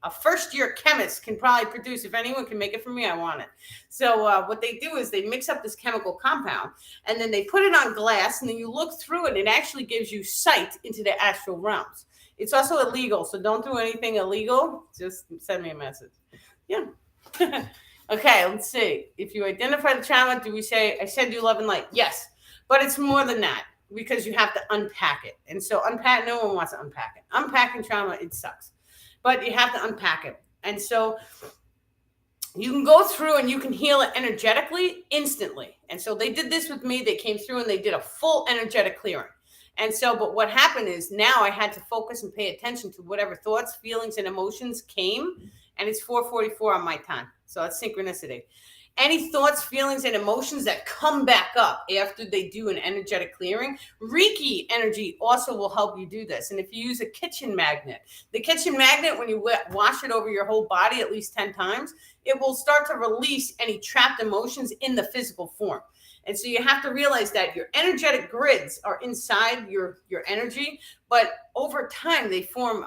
a first-year chemist can probably produce. If anyone can make it for me, I want it. So what they do is they mix up this chemical compound, and then they put it on glass, and then you look through it, and it actually gives you sight into the astral realms. It's also illegal, so don't do anything illegal. Just send me a message. Yeah. Okay, let's see. If you identify the trauma, do we say, I said you love and light? Yes, but it's more than that, because you have to unpack it. And so no one wants to unpack it. Unpacking trauma, it sucks. But you have to unpack it. And so you can go through and you can heal it energetically instantly. And so they did this with me. They came through and they did a full energetic clearing. And so, but what happened is now I had to focus and pay attention to whatever thoughts, feelings, and emotions came. And it's 4:44 on my time. So that's synchronicity. Any thoughts, feelings, and emotions that come back up after they do an energetic clearing, Reiki energy also will help you do this. And if you use a kitchen magnet, the kitchen magnet, when you wash it over your whole body at least 10 times, it will start to release any trapped emotions in the physical form. And so you have to realize that your energetic grids are inside your energy, but over time they form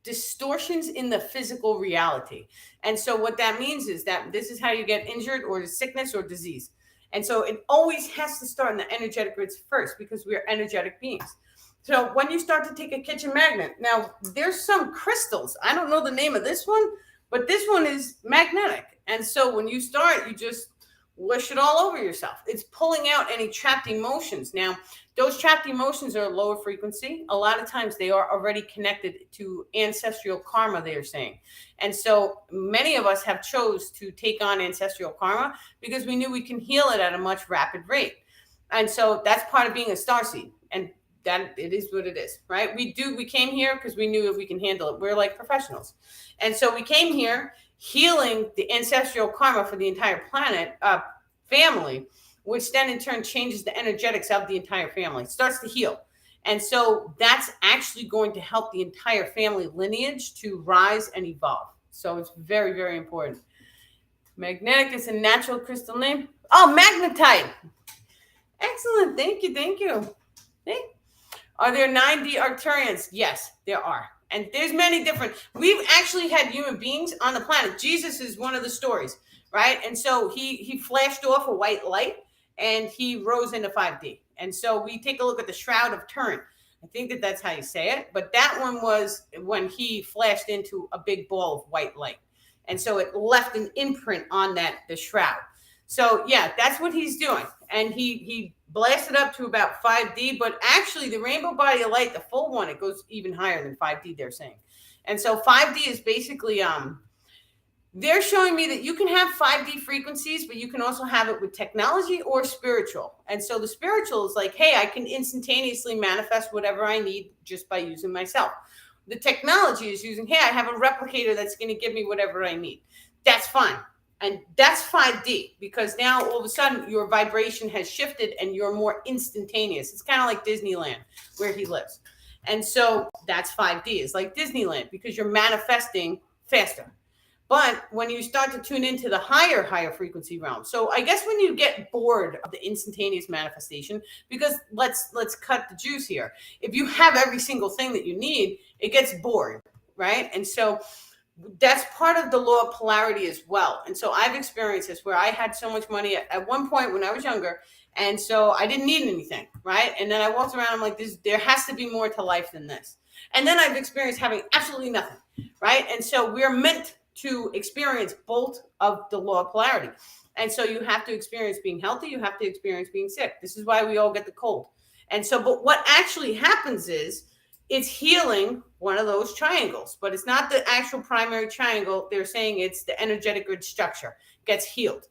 distortions in the physical reality. And so what that means is that this is how you get injured or sickness or disease. And so it always has to start in the energetic grids first, because we are energetic beings. So when you start to take a kitchen magnet, now there's some crystals. I don't know the name of this one, but this one is magnetic. And so when you start, you just wish it all over yourself. It's pulling out any trapped emotions. Now, those trapped emotions are lower frequency. A lot of times they are already connected to ancestral karma, they are saying. And so many of us have chose to take on ancestral karma because we knew we can heal it at a much rapid rate. And so that's part of being a starseed. And that it is what it is, right? We came here because we knew if we can handle it. We're like professionals. And so we came here healing the ancestral karma for the entire planet, family, which then in turn changes the energetics of the entire family. It starts to heal. And so that's actually going to help the entire family lineage to rise and evolve. So it's very, very important. Magnetic is a natural crystal name. Oh, magnetite. Excellent. Thank you. Thank you. Are there 9D Arcturians? Yes, there are. And there's many different. We've actually had human beings on the planet. Jesus is one of the stories, right? And so he flashed off a white light and he rose into 5D. And so we take a look at the Shroud of Turin. I think that's how you say it. But that one was when he flashed into a big ball of white light. And so it left an imprint on the shroud. So yeah, that's what he's doing. And he blasted up to about 5D, but actually the rainbow body of light, the full one, it goes even higher than 5D, they're saying. And so 5D is basically, they're showing me that you can have 5D frequencies, but you can also have it with technology or spiritual. And so the spiritual is like, hey, I can instantaneously manifest whatever I need just by using myself. The technology is using, hey, I have a replicator that's going to give me whatever I need. That's fine. And that's 5D, because now all of a sudden your vibration has shifted and you're more instantaneous. It's kind of like Disneyland where he lives. And so that's 5D. It's like Disneyland because you're manifesting faster. But when you start to tune into the higher frequency realm. So I guess when you get bored of the instantaneous manifestation, because let's cut the juice here. If you have every single thing that you need, it gets bored, right? And so that's part of the law of polarity as well. And so I've experienced this where I had so much money at one point when I was younger. And so I didn't need anything, right? And then I walked around, I'm like, there has to be more to life than this. And then I've experienced having absolutely nothing, right? And so we're meant to experience both of the law of polarity. And so you have to experience being healthy. You have to experience being sick. This is why we all get the cold. And so, but what actually happens is it's healing one of those triangles, but it's not the actual primary triangle. They're saying it's the energetic grid structure gets healed.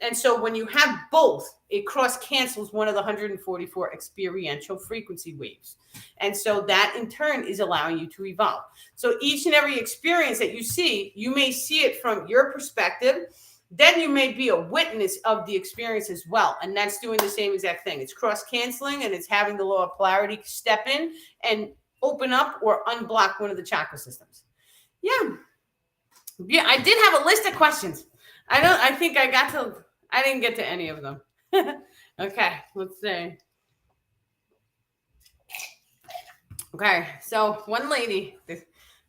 And so when you have both, it cross cancels one of the 144 experiential frequency waves. And so that in turn is allowing you to evolve. So each and every experience that you see, you may see it from your perspective. Then you may be a witness of the experience as well. And that's doing the same exact thing. It's cross canceling and it's having the law of polarity step in and open up or unblock one of the chakra systems. Yeah, I did have a list of questions. I didn't get to any of them. Okay, let's see. Okay, so one lady,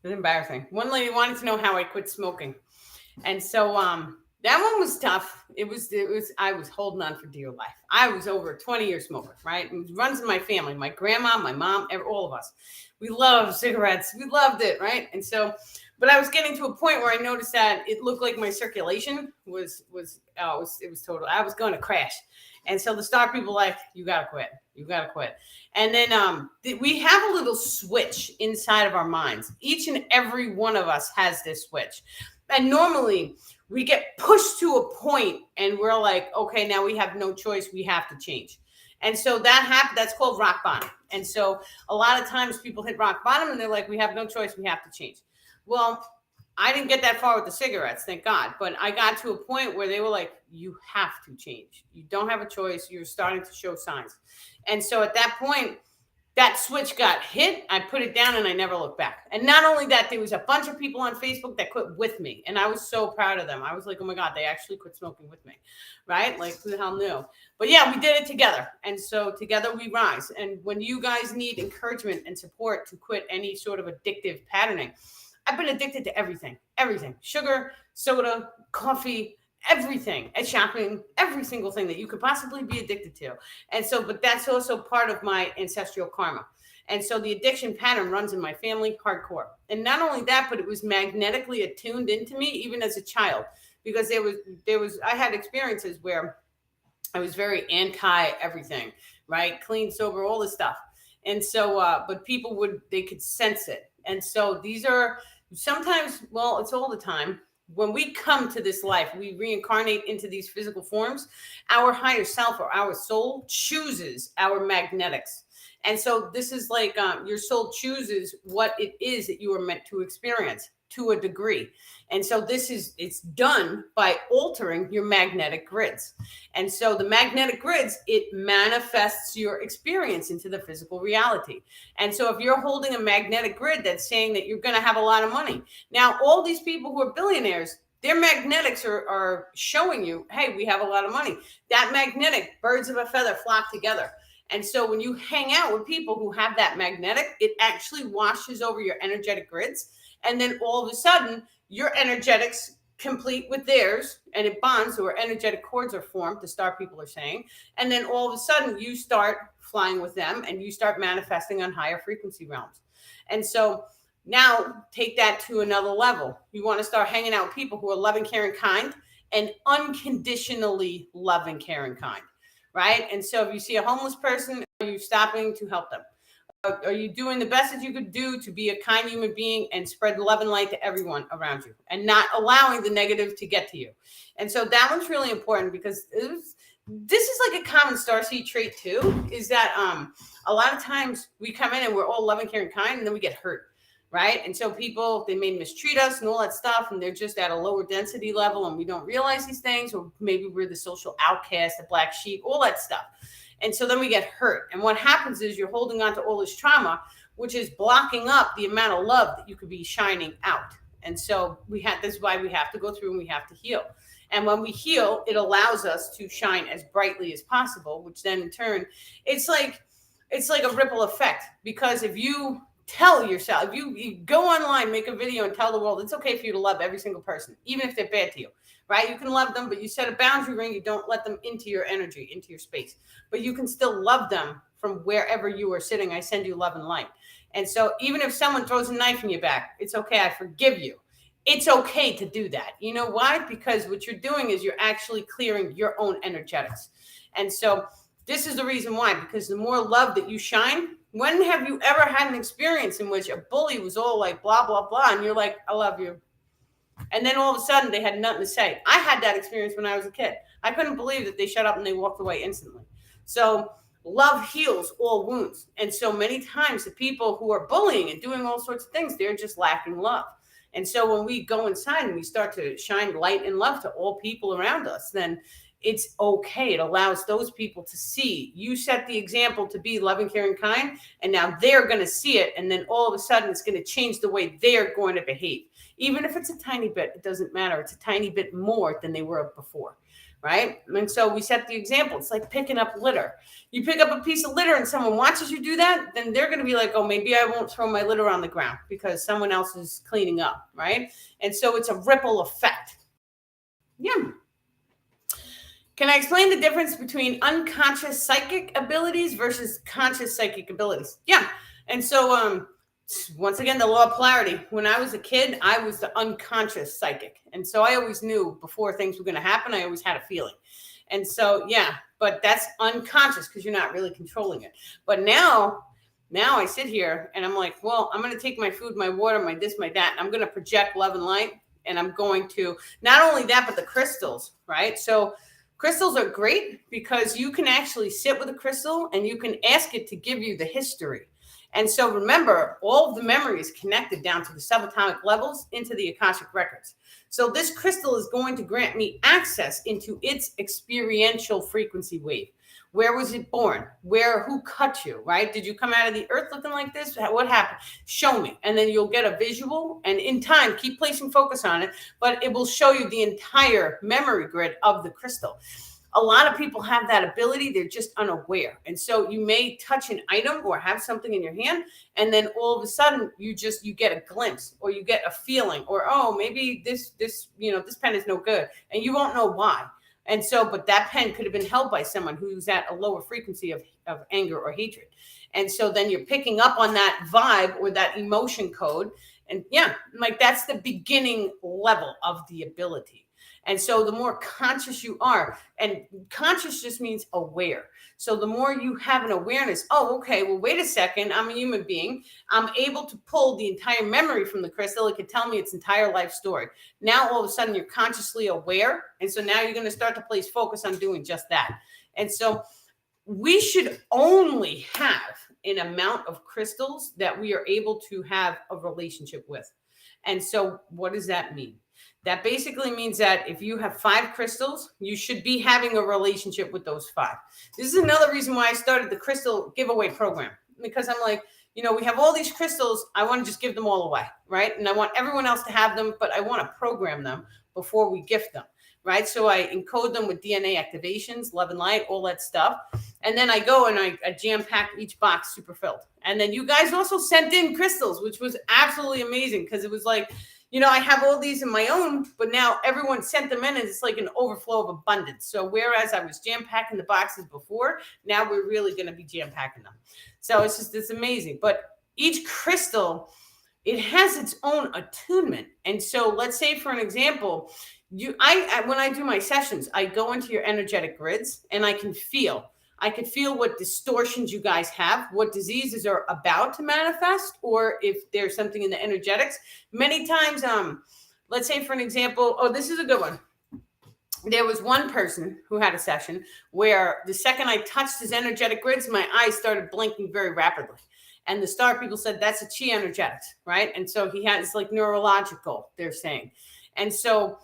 It was embarrassing. One lady wanted to know how I quit smoking. And so that one was tough. It was I was holding on for dear life. I was over a 20-year smoker, right? It runs in my family. My grandma, my mom, all of us. We love cigarettes. We loved it, right? And so, but I was getting to a point where I noticed that it looked like my circulation was total. I was going to crash. And so the star people like, you gotta quit. You gotta quit. And then we have a little switch inside of our minds. Each and every one of us has this switch. And normally we get pushed to a point and we're like, okay, now we have no choice. We have to change. And so that happened. That's called rock bottom. And so a lot of times people hit rock bottom and they're like, we have no choice. We have to change. Well, I didn't get that far with the cigarettes, thank God. But I got to a point where they were like, you have to change. You don't have a choice. You're starting to show signs. And so at that point, that switch got hit. I put it down and I never looked back. And not only that, there was a bunch of people on Facebook that quit with me. And I was so proud of them. I was like, oh my God, they actually quit smoking with me. Right? Like, who the hell knew? But yeah, we did it together. And so together we rise. And when you guys need encouragement and support to quit any sort of addictive patterning, I've been addicted to everything, sugar, soda, coffee, everything, and shopping, every single thing that you could possibly be addicted to. And so, but that's also part of my ancestral karma. And so the addiction pattern runs in my family hardcore. And not only that, but it was magnetically attuned into me even as a child, because I had experiences where I was very anti everything, right? Clean, sober, all this stuff. And so, but they could sense it. And so these are sometimes, well, it's all the time. When we come to this life, we reincarnate into these physical forms. Our higher self or our soul chooses our magnetics. And so this is like your soul chooses what it is that you are meant to experience to a degree. And so it's done by altering your magnetic grids. And so the magnetic grids, it manifests your experience into the physical reality. And so if you're holding a magnetic grid that's saying that you're going to have a lot of money. Now, all these people who are billionaires, their magnetics are showing you, hey, we have a lot of money. That magnetic, birds of a feather flock together. And so when you hang out with people who have that magnetic, it actually washes over your energetic grids. And then all of a sudden, your energetics complete with theirs and it bonds, or energetic cords are formed, the star people are saying. And then all of a sudden, you start flying with them and you start manifesting on higher frequency realms. And so now take that to another level. You want to start hanging out with people who are loving, caring, kind, and unconditionally loving, caring, kind. Right? And so if you see a homeless person, are you stopping to help them? Are you doing the best that you could do to be a kind human being and spread love and light to everyone around you and not allowing the negative to get to you? And so that one's really important, because this is like a common starseed trait too, is that a lot of times we come in and we're all loving, caring, kind, and then we get hurt. Right. And so people, they may mistreat us and all that stuff, and they're just at a lower density level and we don't realize these things, or maybe we're the social outcast, the black sheep, all that stuff. And so then we get hurt. And what happens is you're holding on to all this trauma, which is blocking up the amount of love that you could be shining out. And so this is why we have to go through and we have to heal. And when we heal, it allows us to shine as brightly as possible, which then in turn, it's like a ripple effect. Because if you tell yourself, if you go online, make a video and tell the world it's okay for you to love every single person, even if they're bad to you, right? You can love them, but you set a boundary ring. You don't let them into your energy, into your space, but you can still love them from wherever you are sitting. I send you love and light. And so even if someone throws a knife in your back, it's okay. I forgive you. It's okay to do that. You know why? Because what you're doing is you're actually clearing your own energetics. And so this is the reason why, because the more love that you shine. When have you ever had an experience in which a bully was all like, blah, blah, blah, and you're like, I love you. And then all of a sudden they had nothing to say. I had that experience when I was a kid. I couldn't believe that they shut up and they walked away instantly. So love heals all wounds. And so many times the people who are bullying and doing all sorts of things, they're just lacking love. And so when we go inside and we start to shine light and love to all people around us, then it's okay. It allows those people to see you set the example to be loving, caring, kind, and now they're going to see it. And then all of a sudden it's going to change the way they're going to behave. Even if it's a tiny bit, it doesn't matter. It's a tiny bit more than they were before. right? And so we set the example. It's like picking up litter. You pick up a piece of litter and someone watches you do that, then they're going to be like, oh, maybe I won't throw my litter on the ground because someone else is cleaning up, right? And so it's a ripple effect. Yeah. Can I explain the difference between unconscious psychic abilities versus conscious psychic abilities? Yeah. And so once again, the law of polarity. When I was a kid, I was the unconscious psychic. And so I always knew before things were going to happen, I always had a feeling. And so, yeah, but that's unconscious because you're not really controlling it. But now I sit here and I'm like, well, I'm going to take my food, my water, my this, my that. And I'm going to project love and light. And I'm going to not only that, but the crystals, right? So crystals are great because you can actually sit with a crystal and you can ask it to give you the history. And so remember, all of the memory is connected down to the subatomic levels into the Akashic records. So this crystal is going to grant me access into its experiential frequency wave. Where was it born? Who cut you, right? Did you come out of the earth looking like this? What happened? Show me. And then you'll get a visual. And in time, keep placing focus on it, but it will show you the entire memory grid of the crystal. A lot of people have that ability. They're just unaware. And so you may touch an item or have something in your hand, and then all of a sudden you get a glimpse or you get a feeling or, oh, maybe this pen is no good. And you won't know why. And so, but that pen could have been held by someone who's at a lower frequency of anger or hatred. And so then you're picking up on that vibe or that emotion code. And yeah, like that's the beginning level of the ability. And so the more conscious you are, and conscious just means aware. So the more you have an awareness, oh, okay, well, wait a second, I'm a human being. I'm able to pull the entire memory from the crystal. It can tell me its entire life story. Now, all of a sudden, you're consciously aware. And so now you're going to start to place focus on doing just that. And so we should only have an amount of crystals that we are able to have a relationship with. And so what does that mean? That basically means that if you have 5 crystals, you should be having a relationship with those 5. This is another reason why I started the crystal giveaway program, because I'm like, we have all these crystals. I want to just give them all away, right? And I want everyone else to have them, but I want to program them before we gift them, right? So I encode them with DNA activations, love and light, all that stuff. And then I go and I jam pack each box super filled. And then you guys also sent in crystals, which was absolutely amazing because it was like, I have all these in my own, but now everyone sent them in and it's like an overflow of abundance. So whereas I was jam packing the boxes before, now we're really going to be jam packing them. So it's amazing. But each crystal, it has its own attunement. And so let's say, for an example, when I do my sessions, I go into your energetic grids and I can feel what distortions you guys have, what diseases are about to manifest, or if there's something in the energetics. Many times, let's say, for an example, this is a good one. There was one person who had a session where the second I touched his energetic grids, my eyes started blinking very rapidly. And the star people said that's a chi energetics, right? And so he has like neurological, they're saying. And so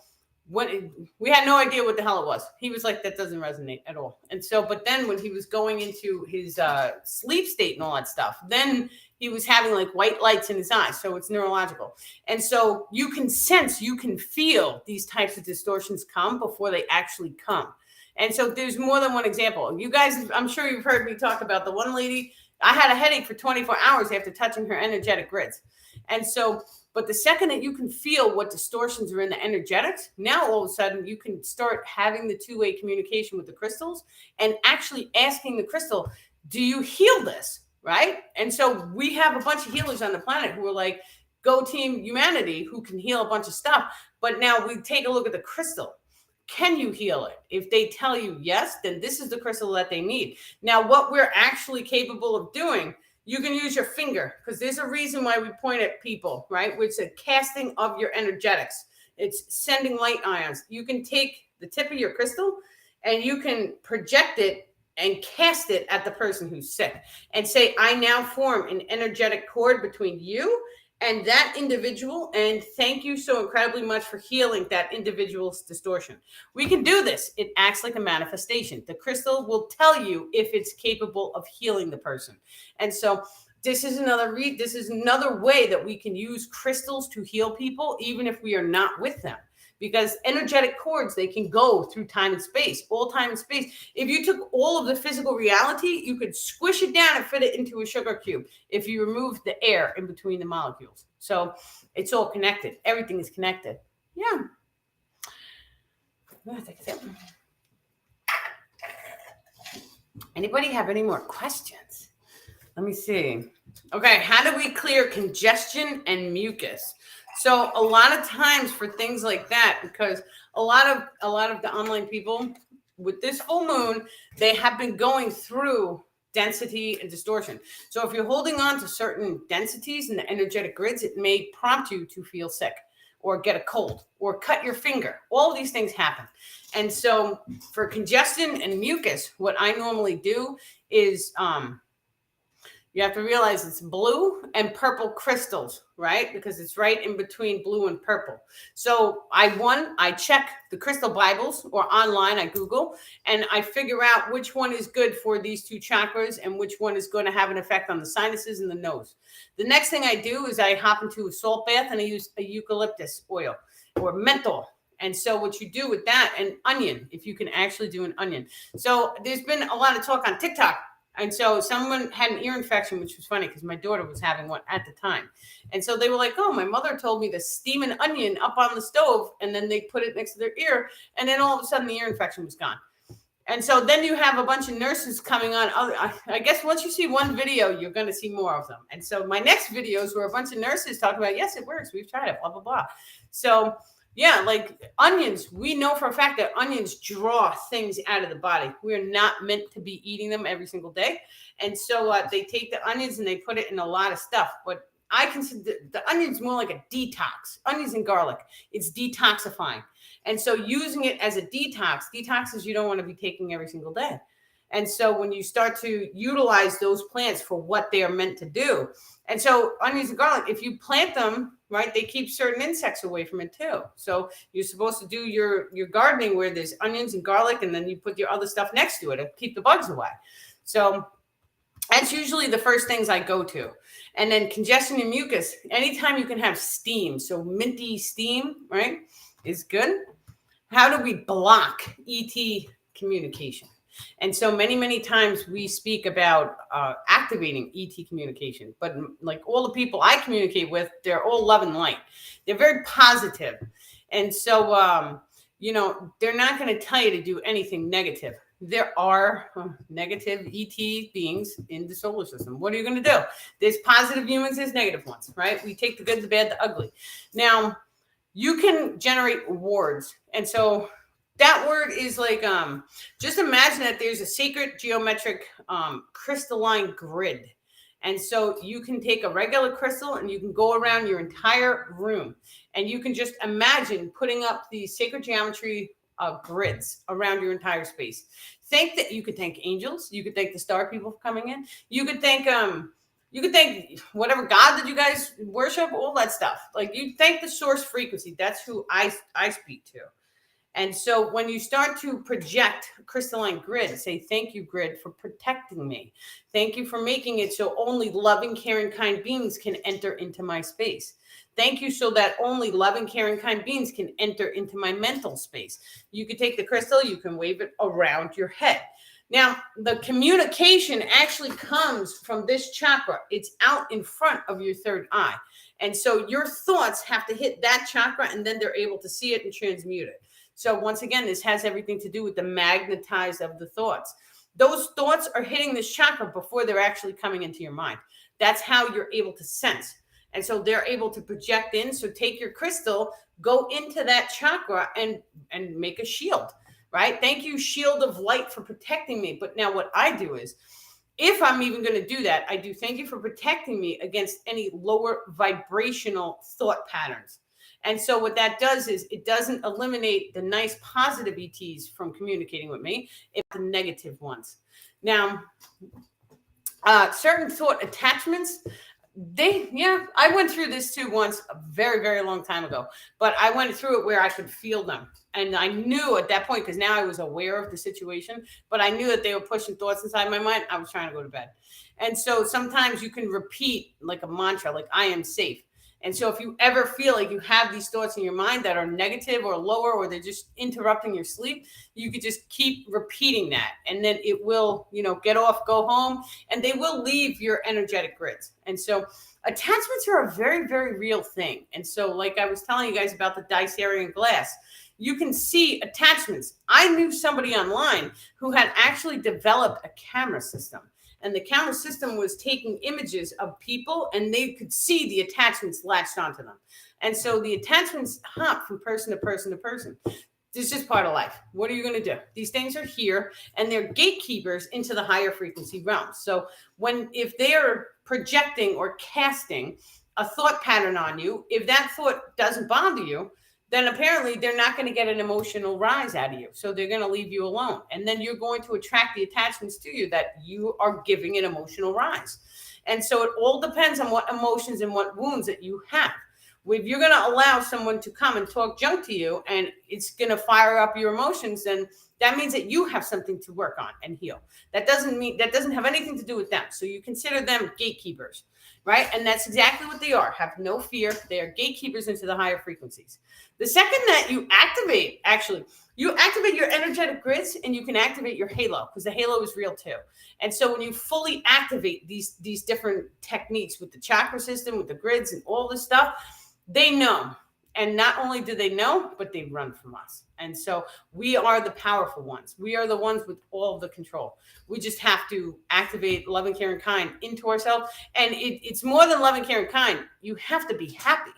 when we had no idea what the hell it was, he was like, that doesn't resonate at all. And so, but then when he was going into his sleep state and all that stuff, then he was having like white lights in his eyes. So it's neurological. And so you can sense, you can feel these types of distortions come before they actually come. And so there's more than one example. You guys, I'm sure you've heard me talk about the one lady. I had a headache for 24 hours after touching her energetic grids. And so, but the second that you can feel what distortions are in the energetics, now all of a sudden you can start having the two-way communication with the crystals and actually asking the crystal, do you heal this? Right? And so we have a bunch of healers on the planet who are like, go team humanity, who can heal a bunch of stuff. But now we take a look at the crystal. Can you heal it? If they tell you yes, then this is the crystal that they need. Now, what we're actually capable of doing, you can use your finger, because there's a reason why we point at people, right? Which is a casting of your energetics. It's sending light ions. You can take the tip of your crystal and you can project it and cast it at the person who's sick and say, I now form an energetic cord between you and that individual, and thank you so incredibly much for healing that individual's distortion. We can do this. It acts like a manifestation. The crystal will tell you if it's capable of healing the person. And so this is another way that we can use crystals to heal people, even if we are not with them. because energetic cords, they can go through time and space, all time and space. If you took all of the physical reality, you could squish it down and fit it into a sugar cube if you remove the air in between the molecules. So it's all connected. Everything is connected. Yeah. Anybody have any more questions? Let me see. Okay, how do we clear congestion and mucus? So a lot of times for things like that, because a lot of the online people with this full moon, they have been going through density and distortion. So if you're holding on to certain densities in the energetic grids, it may prompt you to feel sick or get a cold or cut your finger. All of these things happen. And so for congestion and mucus, what I normally do is you have to realize it's blue and purple crystals, right? Because it's right in between blue and purple. So I check the crystal Bibles or online, I Google, and I figure out which one is good for these two chakras and which one is going to have an effect on the sinuses and the nose. The next thing I do is I hop into a salt bath and I use a eucalyptus oil or menthol. And so what you do with that, and onion, if you can actually do an onion. So there's been a lot of talk on TikTok. And so someone had an ear infection, which was funny because my daughter was having one at the time. And so they were like, oh, my mother told me to steam an onion up on the stove, and then they put it next to their ear. And then all of a sudden the ear infection was gone. And so then you have a bunch of nurses coming on. I guess once you see one video, you're going to see more of them. And so my next videos were a bunch of nurses talking about, yes, it works. We've tried it, blah, blah, blah. So yeah, like onions, we know for a fact that onions draw things out of the body. We're not meant to be eating them every single day. And so they take the onions and they put it in a lot of stuff. But I consider the onions more like a detox. Onions and garlic, it's detoxifying. And so using it as a detoxes you don't want to be taking every single day. And so when you start to utilize those plants for what they are meant to do. And so onions and garlic, if you plant them, right, they keep certain insects away from it too. So you're supposed to do your gardening where there's onions and garlic, and then you put your other stuff next to it to keep the bugs away. So that's usually the first things I go to. And then congestion and mucus, anytime you can have steam, so minty steam, right, is good. How do we block ET communication? And so many times we speak about activating ET communication, but like all the people I communicate with, they're all love and light. They're very positive. And so, they're not going to tell you to do anything negative. There are negative ET beings in the solar system. What are you going to do? There's positive humans, there's negative ones, right? We take the good, the bad, the ugly. Now, you can generate wards. And so that word is like, just imagine that there's a sacred geometric crystalline grid. And so you can take a regular crystal and you can go around your entire room. And you can just imagine putting up the sacred geometry grids around your entire space. Think that you could thank angels. You could thank the star people for coming in. You could thank whatever God that you guys worship, all that stuff. Like you thank the source frequency. That's who I speak to. And so when you start to project a crystalline grid, say, thank you, grid, for protecting me. Thank you for making it so only loving, caring, kind beings can enter into my space. Thank you so that only loving, caring, kind beings can enter into my mental space. You can take the crystal, you can wave it around your head. Now, the communication actually comes from this chakra. It's out in front of your third eye. And so your thoughts have to hit that chakra, and then they're able to see it and transmute it. So once again, this has everything to do with the magnetize of the thoughts. Those thoughts are hitting this chakra before they're actually coming into your mind. That's how you're able to sense. And so they're able to project in. So take your crystal, go into that chakra and make a shield, right? Thank you, shield of light, for protecting me. But now what I do is, if I'm even going to do that, I do thank you for protecting me against any lower vibrational thought patterns. And so what that does is it doesn't eliminate the nice positive ETs from communicating with me. It's the negative ones. Now, certain thought attachments, I went through this too once a very, very long time ago, but I went through it where I could feel them. And I knew at that point, because now I was aware of the situation, but I knew that they were pushing thoughts inside my mind. I was trying to go to bed. And so sometimes you can repeat like a mantra, like I am safe. And so if you ever feel like you have these thoughts in your mind that are negative or lower, or they're just interrupting your sleep, you could just keep repeating that. And then it will, get off, go home, and they will leave your energetic grids. And so attachments are a very, very real thing. And so like I was telling you guys about the Dicerian glass, you can see attachments. I knew somebody online who had actually developed a camera system. And the camera system was taking images of people, and they could see the attachments latched onto them. And so the attachments hop from person to person to person. This is just part of life. What are you going to do? These things are here, and they're gatekeepers into the higher frequency realms. So if they are projecting or casting a thought pattern on you, if that thought doesn't bother you, then apparently they're not going to get an emotional rise out of you. So they're going to leave you alone. And then you're going to attract the attachments to you that you are giving an emotional rise. And so it all depends on what emotions and what wounds that you have. If you're going to allow someone to come and talk junk to you, and it's going to fire up your emotions, then that means that you have something to work on and heal. That doesn't have anything to do with them. So you consider them gatekeepers, right? And that's exactly what they are. Have no fear. They are gatekeepers into the higher frequencies. The second that you activate your energetic grids, and you can activate your halo, because the halo is real too. And so when you fully activate these different techniques with the chakra system, with the grids and all this stuff, they know. And not only do they know, but they run from us. And so we are the powerful ones. We are the ones with all of the control. We just have to activate love and care and kind into ourselves. And it's more than love and care and kind. You have to be happy,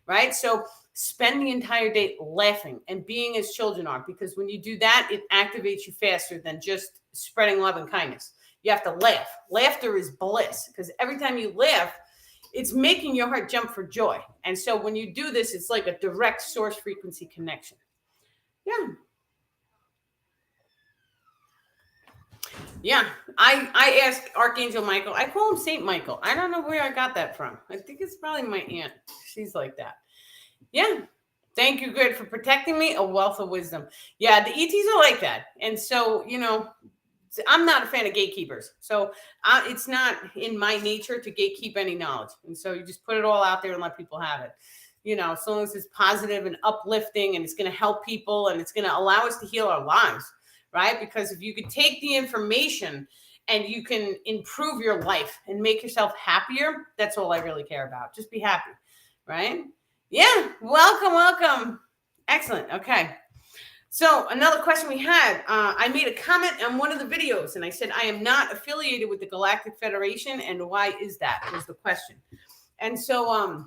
right? So spend the entire day laughing and being as children are, because when you do that, it activates you faster than just spreading love and kindness. You have to laugh. Laughter is bliss, because every time you laugh, it's making your heart jump for joy. And so when you do this, it's like a direct source frequency connection. Yeah. I asked Archangel Michael. I call him Saint Michael. I don't know where I got that from. I think it's probably my aunt. She's like that. Yeah. Thank you, Grid, for protecting me. A wealth of wisdom. Yeah, the ETs are like that. And so, I'm not a fan of gatekeepers. So it's not in my nature to gatekeep any knowledge. And so you just put it all out there and let people have it. As long as it's positive and uplifting, and it's going to help people, and it's going to allow us to heal our lives, right? Because if you could take the information and you can improve your life and make yourself happier, that's all I really care about. Just be happy, right? Yeah. Welcome. Excellent. Okay. So another question we had, I made a comment on one of the videos, and I said, I am not affiliated with the Galactic Federation. And why is that, was the question. And so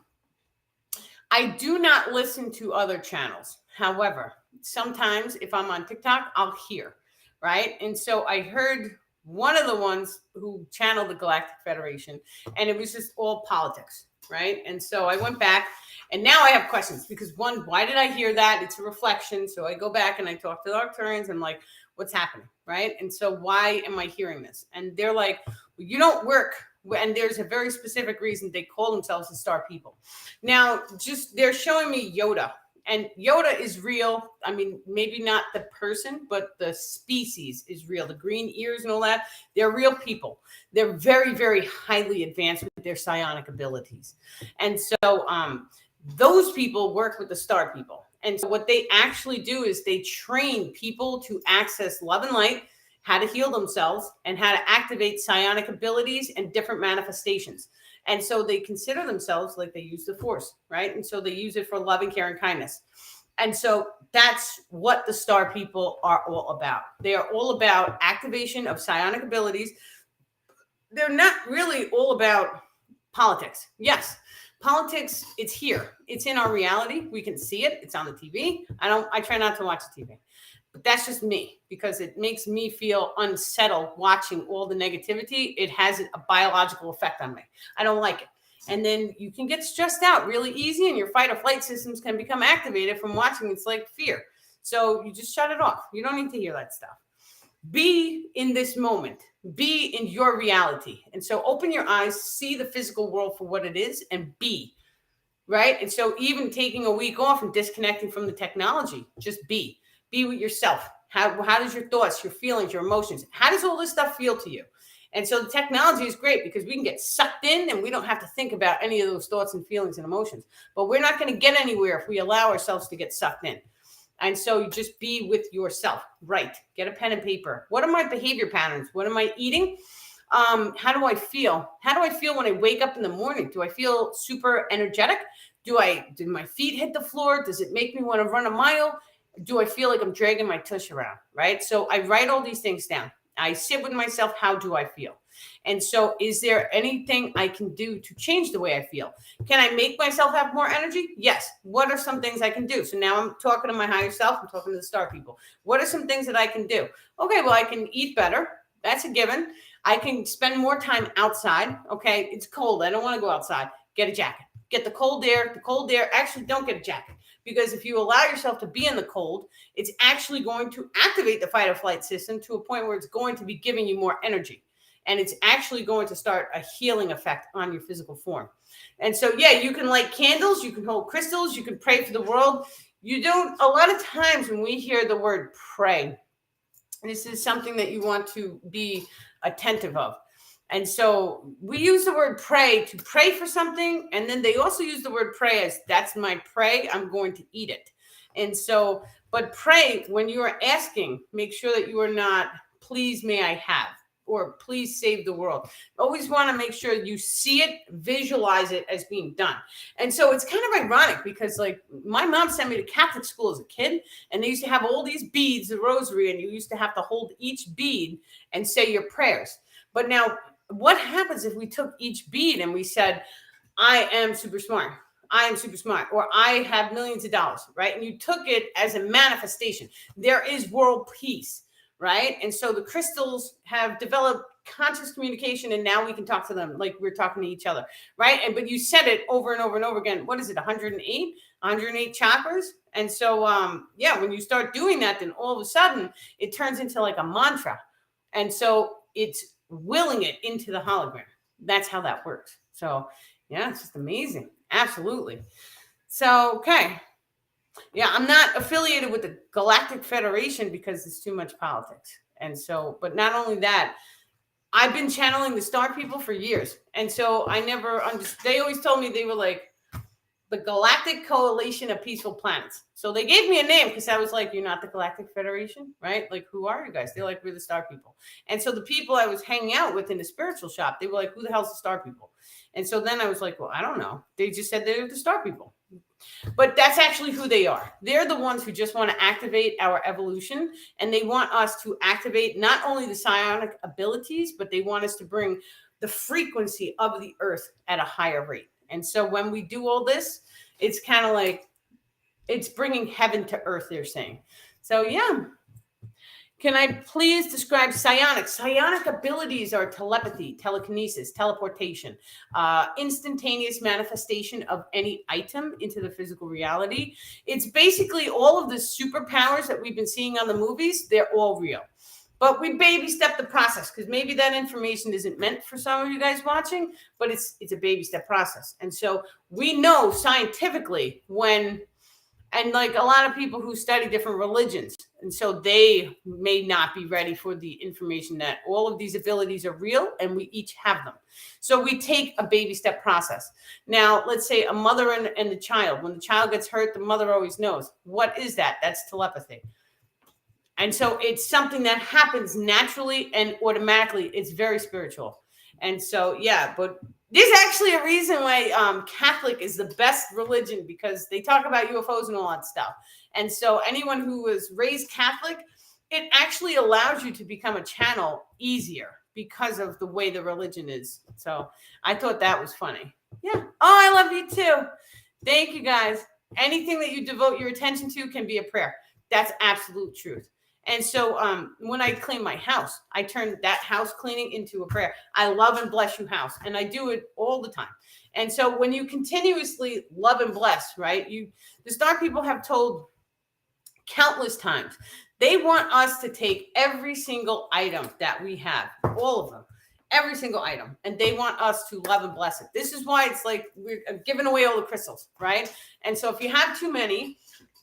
I do not listen to other channels. However, sometimes if I'm on TikTok, I'll hear, right? And so I heard one of the ones who channeled the Galactic Federation, and it was just all politics, right? And so I went back, and now I have questions, because one, why did I hear that? It's a reflection. So I go back and I talk to the Arcturians. I'm like, what's happening, right? And so why am I hearing this? And they're like, well, you don't work. And there's a very specific reason they call themselves the Star People. Now, they're showing me Yoda. And Yoda is real. I mean, maybe not the person, but the species is real. The green ears and all that, they're real people. They're very, very highly advanced with their psionic abilities. And so those people work with the Star People. And so what they actually do is they train people to access love and light, how to heal themselves, and how to activate psionic abilities and different manifestations. And so they consider themselves like they use the Force, right? And so they use it for love and care and kindness. And so that's what the Star People are all about. They are all about activation of psionic abilities. They're not really all about politics. Yes, politics, it's here. It's in our reality. We can see it. It's on the TV. I try not to watch the TV. But that's just me, because it makes me feel unsettled watching all the negativity. It has a biological effect on me. I don't like it. And then you can get stressed out really easy, and your fight or flight systems can become activated from watching. It's like fear. So you just shut it off. You don't need to hear that stuff. Be in this moment. Be in your reality. And so open your eyes, see the physical world for what it is, and be. Right? And so even taking a week off and disconnecting from the technology, just be. Be with yourself. How does your thoughts, your feelings, your emotions, how does all this stuff feel to you? And so the technology is great because we can get sucked in and we don't have to think about any of those thoughts and feelings and emotions. But we're not going to get anywhere if we allow ourselves to get sucked in. And so you just be with yourself. Right. Get a pen and paper. What are my behavior patterns? What am I eating? How do I feel? How do I feel when I wake up in the morning? Do I feel super energetic? Do my feet hit the floor? Does it make me want to run a mile? Do I feel like I'm dragging my tush around? Right. So I write all these things down. I sit with myself. How do I feel? And so is there anything I can do to change the way I feel? Can I make myself have more energy? Yes. What are some things I can do? So now I'm talking to my higher self. I'm talking to the star people. What are some things that I can do? Okay, well, I can eat better. That's a given. I can spend more time outside. Okay, it's cold. I don't want to go outside. Get a jacket. Get the cold air. The cold air. Actually, don't get a jacket. Because if you allow yourself to be in the cold, it's actually going to activate the fight or flight system to a point where it's going to be giving you more energy. And it's actually going to start a healing effect on your physical form. And so, yeah, you can light candles, you can hold crystals, you can pray for the world. You don't, a lot of times when we hear the word pray, this is something that you want to be attentive of. And so we use the word pray to pray for something. And then they also use the word pray as that's my prey. I'm going to eat it. And so, but pray when you are asking, make sure that you are not, please may I have, or please save the world. Always want to make sure you see it, visualize it as being done. And so it's kind of ironic because like my mom sent me to Catholic school as a kid and they used to have all these beads, the rosary, and you used to have to hold each bead and say your prayers. But now what happens if we took each bead and we said, I am super smart. I am super smart, or I have millions of dollars, right? And you took it as a manifestation. There is world peace, right? And so the crystals have developed conscious communication, and now we can talk to them like we're talking to each other, right? And but you said it over and over and over again. What is it? 108 chakras. And so, yeah, when you start doing that, then all of a sudden it turns into like a mantra, and so it's willing it into the hologram. That's how that works. So, yeah, it's just amazing. Absolutely. So, okay. Yeah, I'm not affiliated with the Galactic Federation because it's too much politics. And so, but not only that, I've been channeling the star people for years. And so I never understood. They always told me they were like the Galactic Coalition of Peaceful Planets. So they gave me a name because I was like, you're not the Galactic Federation, right? Like, who are you guys? They're like, we're the star people. And so the people I was hanging out with in the spiritual shop, they were like, who the hell's the star people? And so then I was like, well, I don't know. They just said they're the star people. But that's actually who they are. They're the ones who just want to activate our evolution. And they want us to activate not only the psionic abilities, but they want us to bring the frequency of the earth at a higher rate. And so when we do all this, it's kind of like it's bringing heaven to earth, they're saying. So, yeah. Can I please describe psionic? Psionic abilities are telepathy, telekinesis, teleportation, instantaneous manifestation of any item into the physical reality. It's basically all of the superpowers that we've been seeing on the movies. They're all real. But we baby step the process because maybe that information isn't meant for some of you guys watching, but it's a baby step process. And so we know scientifically when, and like a lot of people who study different religions, and so they may not be ready for the information that all of these abilities are real and we each have them. So we take a baby step process. Now, let's say a mother and the child. When the child gets hurt, the mother always knows. What is that? That's telepathy. And so it's something that happens naturally and automatically. It's very spiritual. And so, yeah, but there's actually a reason why Catholic is the best religion because they talk about UFOs and all that stuff. And so anyone who was raised Catholic, it actually allows you to become a channel easier because of the way the religion is. So I thought that was funny. Yeah. Oh, I love you too. Thank you, guys. Anything that you devote your attention to can be a prayer. That's absolute truth. And so when I clean my house, I turn that house cleaning into a prayer. I love and bless you house. And I do it all the time. And so when you continuously love and bless, right, the star people have told countless times, they want us to take every single item that we have, all of them, every single item. And they want us to love and bless it. This is why it's like we're giving away all the crystals, right? And so if you have too many,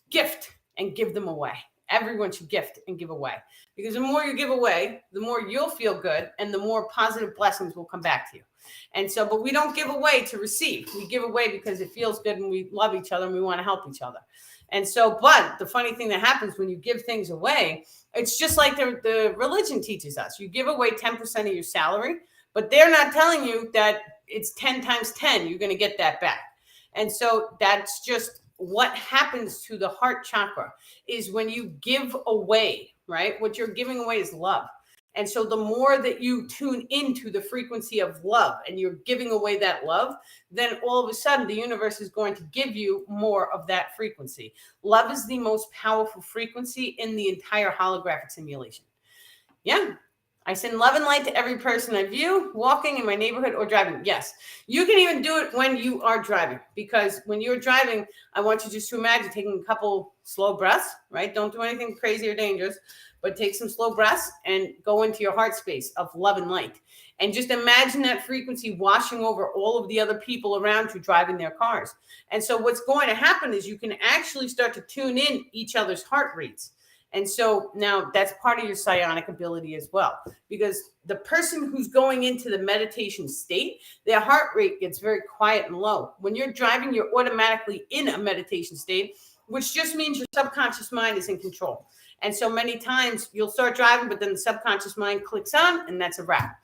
gift and give them away. everyone should gift and give away, because the more you give away, the more you'll feel good and the more positive blessings will come back to you. And so, but we don't give away to receive. We give away because it feels good and we love each other and we want to help each other. And so, but the funny thing that happens when you give things away, it's just like the religion teaches us. You give away 10% of your salary, but they're not telling you that it's 10 times 10. You're going to get that back. And so that's just what happens to the heart chakra is when you give away, right? What you're giving away is love. And so the more that you tune into the frequency of love and you're giving away that love, then all of a sudden the universe is going to give you more of that frequency. Love is the most powerful frequency in the entire holographic simulation. Yeah. I send love and light to every person I view, walking in my neighborhood or driving. Yes, you can even do it when you are driving, because when you're driving, I want you just to imagine taking a couple slow breaths, right? Don't do anything crazy or dangerous, but take some slow breaths and go into your heart space of love and light. And just imagine that frequency washing over all of the other people around you driving their cars. And so what's going to happen is you can actually start to tune in each other's heart rates. And so now that's part of your psionic ability as well, because the person who's going into the meditation state, their heart rate gets very quiet and low. When you're driving, you're automatically in a meditation state, which just means your subconscious mind is in control. And so many times you'll start driving, but then the subconscious mind clicks on and that's a wrap.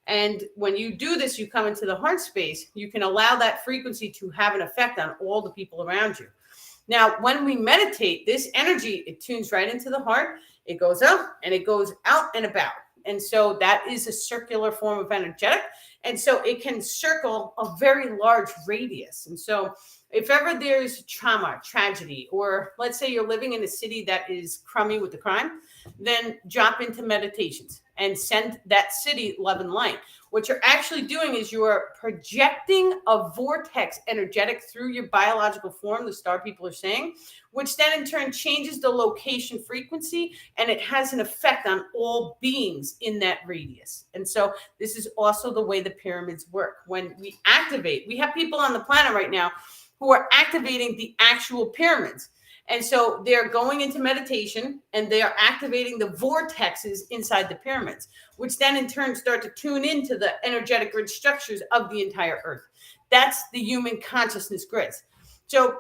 And when you do this, you come into the heart space, you can allow that frequency to have an effect on all the people around you. Now, when we meditate, this energy, it tunes right into the heart. It goes up and it goes out and about. And so that is a circular form of energetic. And so it can circle a very large radius. And so if ever there's trauma, tragedy, or let's say you're living in a city that is crummy with the crime, then drop into meditations and send that city love and light. What you're actually doing is you are projecting a vortex energetic through your biological form, the star people are saying, which then in turn changes the location frequency, and it has an effect on all beings in that radius. And so this is also the way the pyramids work. When we activate, we have people on the planet right now who are activating the actual pyramids. And so they're going into meditation and they are activating the vortexes inside the pyramids, which then in turn start to tune into the energetic grid structures of the entire earth. That's the human consciousness grids. So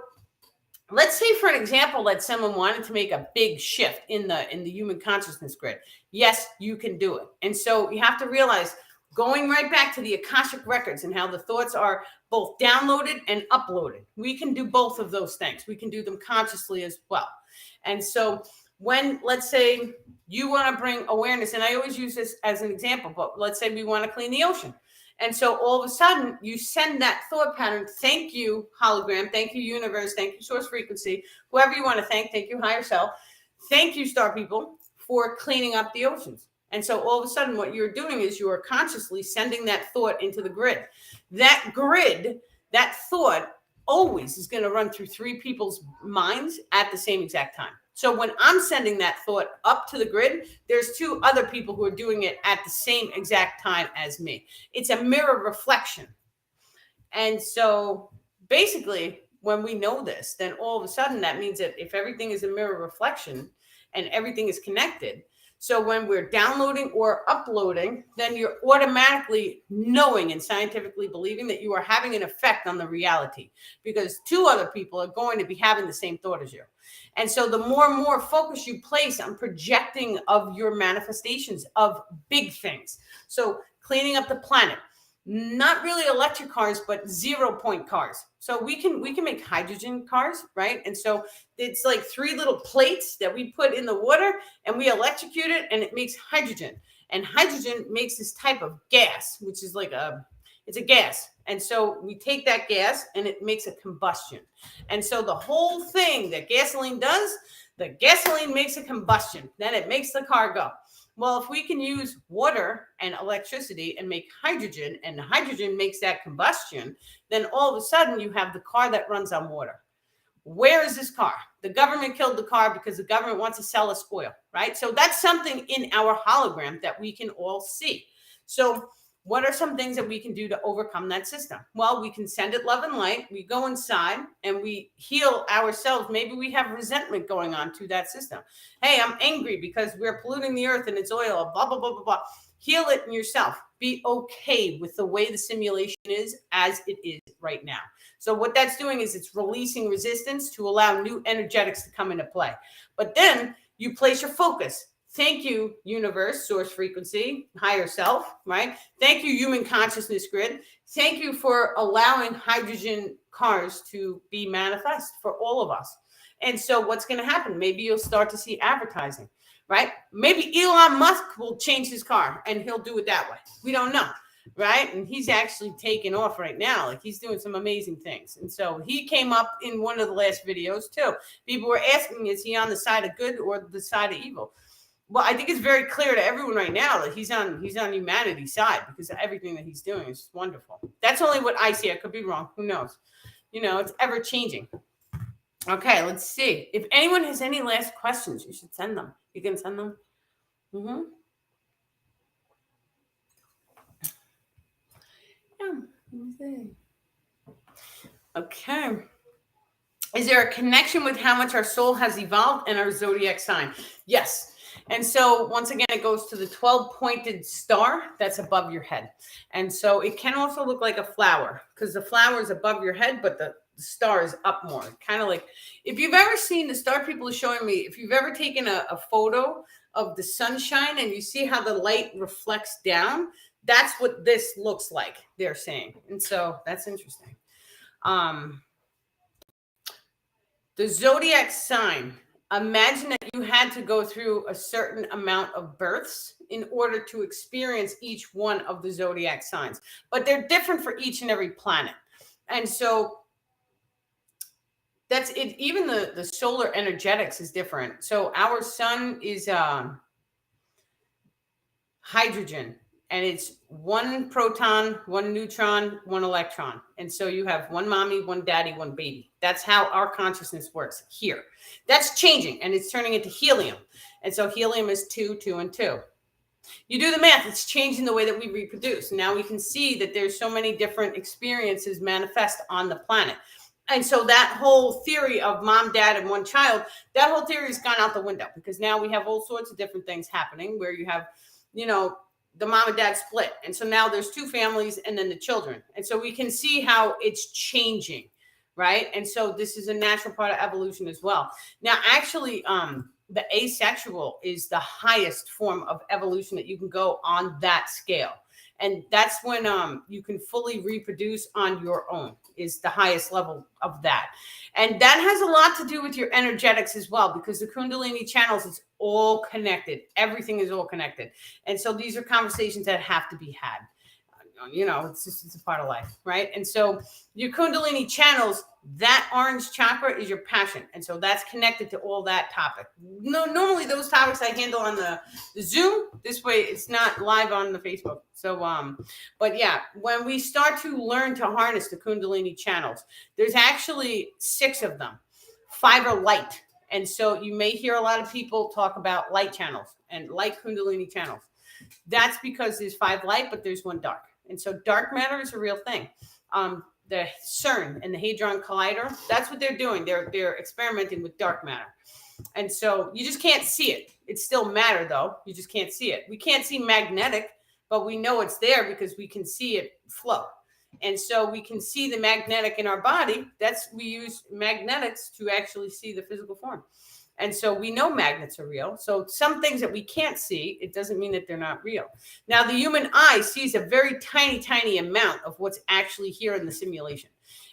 let's say, for an example, that someone wanted to make a big shift in the human consciousness grid. Yes, you can do it. And so you have to realize, going right back to the Akashic records and how the thoughts are both downloaded and uploaded. We can do both of those things. We can do them consciously as well. And so when, let's say you want to bring awareness, and I always use this as an example, but let's say we want to clean the ocean. And so all of a sudden you send that thought pattern, thank you, hologram, thank you, universe, thank you, source frequency, whoever you want to thank you, higher self, thank you, star people, for cleaning up the oceans. And so all of a sudden what you're doing is you are consciously sending that thought into the grid. That grid, that thought always is going to run through three people's minds at the same exact time. So when I'm sending that thought up to the grid, there's two other people who are doing it at the same exact time as me. It's a mirror reflection. And so basically when we know this, then all of a sudden that means that if everything is a mirror reflection and everything is connected, so when we're downloading or uploading, then you're automatically knowing and scientifically believing that you are having an effect on the reality, because two other people are going to be having the same thought as you. And so the more and more focus you place on projecting of your manifestations of big things. So cleaning up the planet, not really electric cars, but 0-point cars. So we can make hydrogen cars, right? And so it's like 3 little plates that we put in the water and we electrocute it and it makes hydrogen. And hydrogen makes this type of gas, which is like it's a gas. And so we take that gas and it makes a combustion. And so the whole thing that gasoline does, the gasoline makes a combustion. Then it makes the car go. Well, if we can use water and electricity and make hydrogen, and hydrogen makes that combustion, then all of a sudden you have the car that runs on water. Where is this car? The government killed the car because the government wants to sell us oil, right? So that's something in our hologram that we can all see. So What are some things that we can do to overcome that system? Well, we can send it love and light. We go inside and we heal ourselves. Maybe we have resentment going on to that system. Hey, I'm angry because we're polluting the earth and it's oil, blah, blah, blah, blah, blah. Heal it in yourself. Be okay with the way the simulation is as it is right now. So what that's doing is it's releasing resistance to allow new energetics to come into play. But then you place your focus. Thank you, universe, source frequency, higher self, right? Thank you, human consciousness grid. Thank you for allowing hydrogen cars to be manifest for all of us. And so what's going to happen? Maybe you'll start to see advertising, right? Maybe Elon Musk will change his car and he'll do it that way. We don't know, right? And he's actually taking off right now. Like he's doing some amazing things. And so he came up in one of the last videos too. People were asking, is he on the side of good or the side of evil? Well, I think it's very clear to everyone right now that he's on humanity's side because everything that he's doing is wonderful. That's only what I see. I could be wrong. Who knows? You know, it's ever changing. Okay, let's see. If anyone has any last questions, you should send them. You can send them. Yeah. Okay. Is there a connection with how much our soul has evolved and our zodiac sign? Yes. And so once again, it goes to the 12-pointed star that's above your head. And so it can also look like a flower because the flower is above your head, but the star is up more. Kind of like if you've ever seen the star, people are showing me, if you've ever taken a photo of the sunshine and you see how the light reflects down, that's what this looks like, they're saying. And so that's interesting. The zodiac sign. Imagine that you had to go through a certain amount of births in order to experience each one of the zodiac signs, but they're different for each and every planet. And so that's it. Even the solar energetics is different. So our sun is hydrogen, and it's one proton, one neutron, one electron. And so you have one mommy, one daddy, one baby. That's how our consciousness works here. That's changing, and it's turning into helium. And so helium is 2, 2, and 2. You do the math, it's changing the way that we reproduce. Now we can see that there's so many different experiences manifest on the planet. And so that whole theory of mom, dad, and one child, that whole theory has gone out the window because now we have all sorts of different things happening where you have, you know, the mom and dad split. And so now there's 2 families and then the children. And so we can see how it's changing, right? And so this is a natural part of evolution as well. Now, actually, the asexual is the highest form of evolution that you can go on that scale. And that's when you can fully reproduce on your own, is the highest level of that. And that has a lot to do with your energetics as well, because the Kundalini channels, it's all connected. Everything is all connected. And so these are conversations that have to be had. You know, it's a part of life, right? And so your Kundalini channels, that orange chakra is your passion. And so that's connected to all that topic. No, normally those topics I handle on the Zoom. This way it's not live on the Facebook. So, but yeah, when we start to learn to harness the Kundalini channels, there's actually 6 of them. 5 are light. And so you may hear a lot of people talk about light channels and light Kundalini channels. That's because there's 5 light, but there's 1 dark. And so dark matter is a real thing. The CERN and the Hadron Collider, that's what they're doing. They're experimenting with dark matter. And so you just can't see it. It's still matter, though. You just can't see it. We can't see magnetic, but we know it's there because we can see it flow. And so we can see the magnetic in our body. We use magnetics to actually see the physical form. And so we know magnets are real. So some things that we can't see, it doesn't mean that they're not real. Now, the human eye sees a very tiny, tiny amount of what's actually here in the simulation.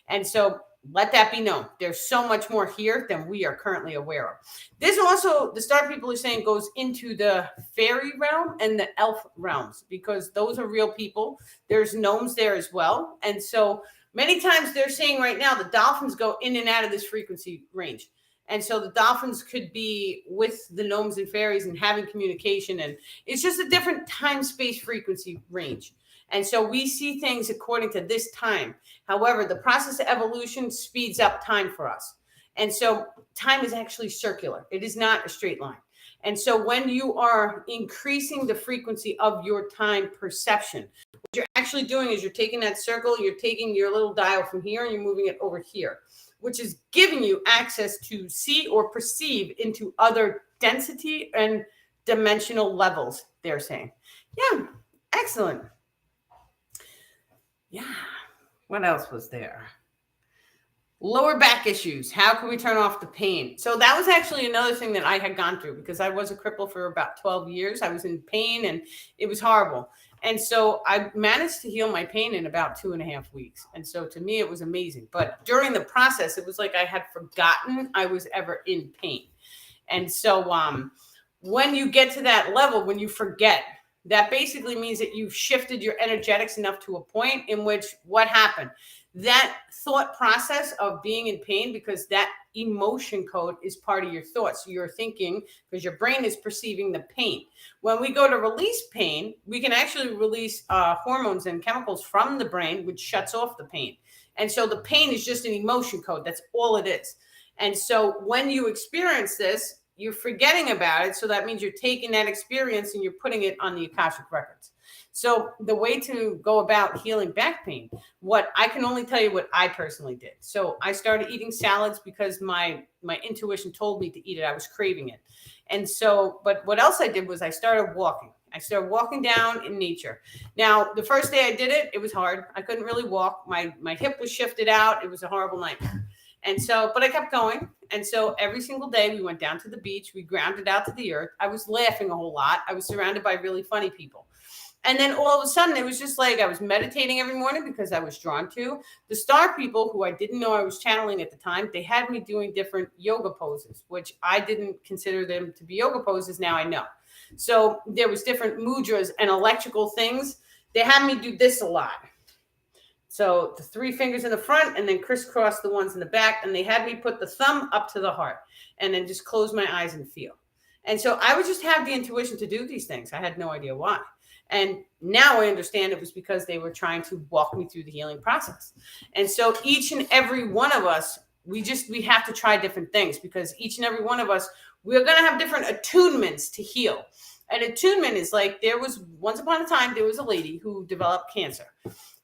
And so let that be known. There's so much more here than we are currently aware of. This also, the star people are saying, goes into the fairy realm and the elf realms, because those are real people. There's gnomes there as well. And so many times they're saying right now, the dolphins go in and out of this frequency range. And so the dolphins could be with the gnomes and fairies and having communication. And it's just a different time, space, frequency range. And so we see things according to this time. However, the process of evolution speeds up time for us. And so time is actually circular. It is not a straight line. And so when you are increasing the frequency of your time perception, what you're actually doing is you're taking that circle, you're taking your little dial from here and you're moving it over here, which is giving you access to see or perceive into other density and dimensional levels, they're saying. Yeah, excellent. Yeah. What else was there? Lower back issues. How can we turn off the pain? So that was actually another thing that I had gone through because I was a cripple for about 12 years. I was in pain and it was horrible. And so I managed to heal my pain in about 2.5 weeks. And so to me, it was amazing. But during the process, it was like I had forgotten I was ever in pain. And so when you get to that level, when you forget, that basically means that you've shifted your energetics enough to a point in which what happened? That thought process of being in pain, because that emotion code is part of your thoughts. So you're thinking because your brain is perceiving the pain. When we go to release pain, we can actually release hormones and chemicals from the brain, which shuts off the pain. And so the pain is just an emotion code. That's all it is. And so when you experience this, you're forgetting about it. So that means you're taking that experience and you're putting it on the Akashic records. So the way to go about healing back pain, what I can only tell you what I personally did. So I started eating salads because my intuition told me to eat it. I was craving it. And so, but what else I did was I started walking. I started walking down in nature. Now, the first day I did it, it was hard. I couldn't really walk. My hip was shifted out. It was a horrible nightmare. And so, but I kept going. And so every single day we went down to the beach. We grounded out to the earth. I was laughing a whole lot. I was surrounded by really funny people. And then all of a sudden, it was just like I was meditating every morning because I was drawn to the star people who I didn't know I was channeling at the time. They had me doing different yoga poses, which I didn't consider them to be yoga poses. Now I know. So there was different mudras and electrical things. They had me do this a lot. So the 3 fingers in the front and then crisscross the ones in the back. And they had me put the thumb up to the heart and then just close my eyes and feel. And so I would just have the intuition to do these things. I had no idea why. And now I understand it was because they were trying to walk me through the healing process. And so each and every one of us, we have to try different things because each and every one of us, we're going to have different attunements to heal. An attunement is like there was once upon a time, there was a lady who developed cancer.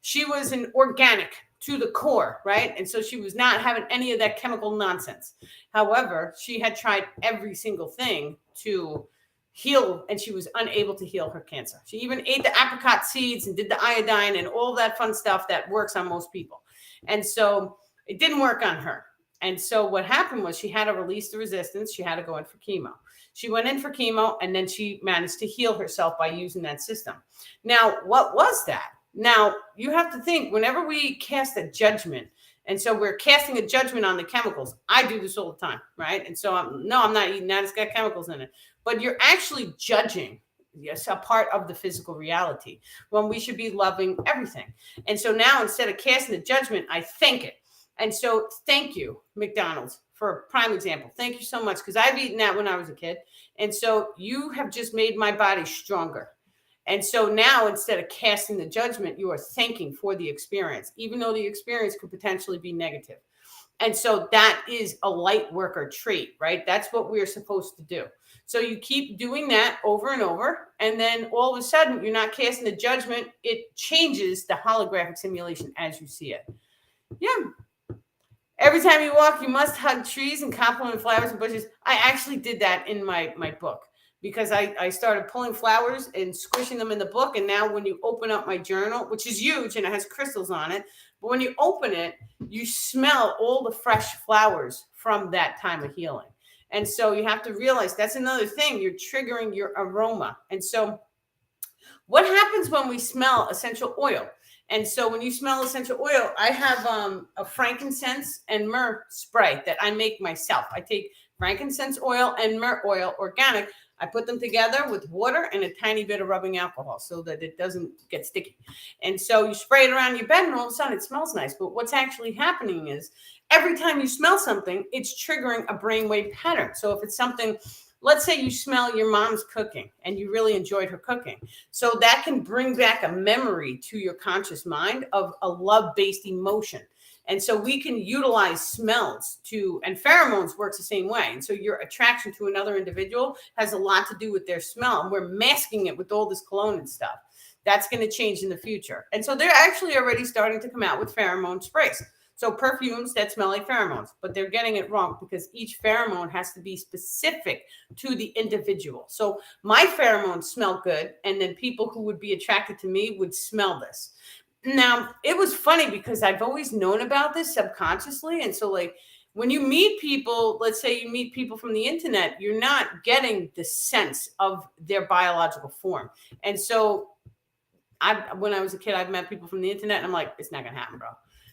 She was an organic to the core, right? And so she was not having any of that chemical nonsense. However, she had tried every single thing to heal, and she was unable to heal her cancer. She even ate the apricot seeds and did the iodine and all that fun stuff that works on most people. And so it didn't work on her. And so what happened was she had to release the resistance. She had to go in for chemo. She went in for chemo, and then she managed to heal herself by using that system. Now, what was that? Now, you have to think, whenever we cast a judgment, and so we're casting a judgment on the chemicals. I do this all the time, right? And so I'm not eating that. It's got chemicals in it. But you're actually judging, yes, a part of the physical reality when we should be loving everything. And so now instead of casting the judgment, I thank it. And so thank you, McDonald's, for a prime example. Thank you so much because I've eaten that when I was a kid. And so you have just made my body stronger. And so now instead of casting the judgment, you are thanking for the experience, even though the experience could potentially be negative. And so that is a light worker trait, right? That's what we're supposed to do. So you keep doing that over and over. And then all of a sudden, you're not casting the judgment. It changes the holographic simulation as you see it. Yeah. Every time you walk, you must hug trees and compliment flowers and bushes. I actually did that in my book. Because I started pulling flowers and squishing them in the book. And now when you open up my journal, which is huge and it has crystals on it, but when you open it, you smell all the fresh flowers from that time of healing. And so you have to realize that's another thing. You're triggering your aroma. And so what happens when we smell essential oil? And so when you smell essential oil, I have a frankincense and myrrh spray that I make myself. I take frankincense oil and myrrh oil, organic. I put them together with water and a tiny bit of rubbing alcohol so that it doesn't get sticky. And so you spray it around your bed and all of a sudden it smells nice. But what's actually happening is every time you smell something, it's triggering a brainwave pattern. So if it's something, let's say you smell your mom's cooking and you really enjoyed her cooking. So that can bring back a memory to your conscious mind of a love-based emotion. And so we can utilize smells and pheromones works the same way. And so your attraction to another individual has a lot to do with their smell. And we're masking it with all this cologne and stuff. That's going to change in the future. And so they're actually already starting to come out with pheromone sprays. So perfumes that smell like pheromones, but they're getting it wrong because each pheromone has to be specific to the individual. So my pheromones smell good, and then people who would be attracted to me would smell this. Now, it was funny because I've always known about this subconsciously. And so like when you meet people, let's say you meet people from the internet, you're not getting the sense of their biological form. And so when I was a kid, I've met people from the internet and I'm like, it's not going to happen, bro.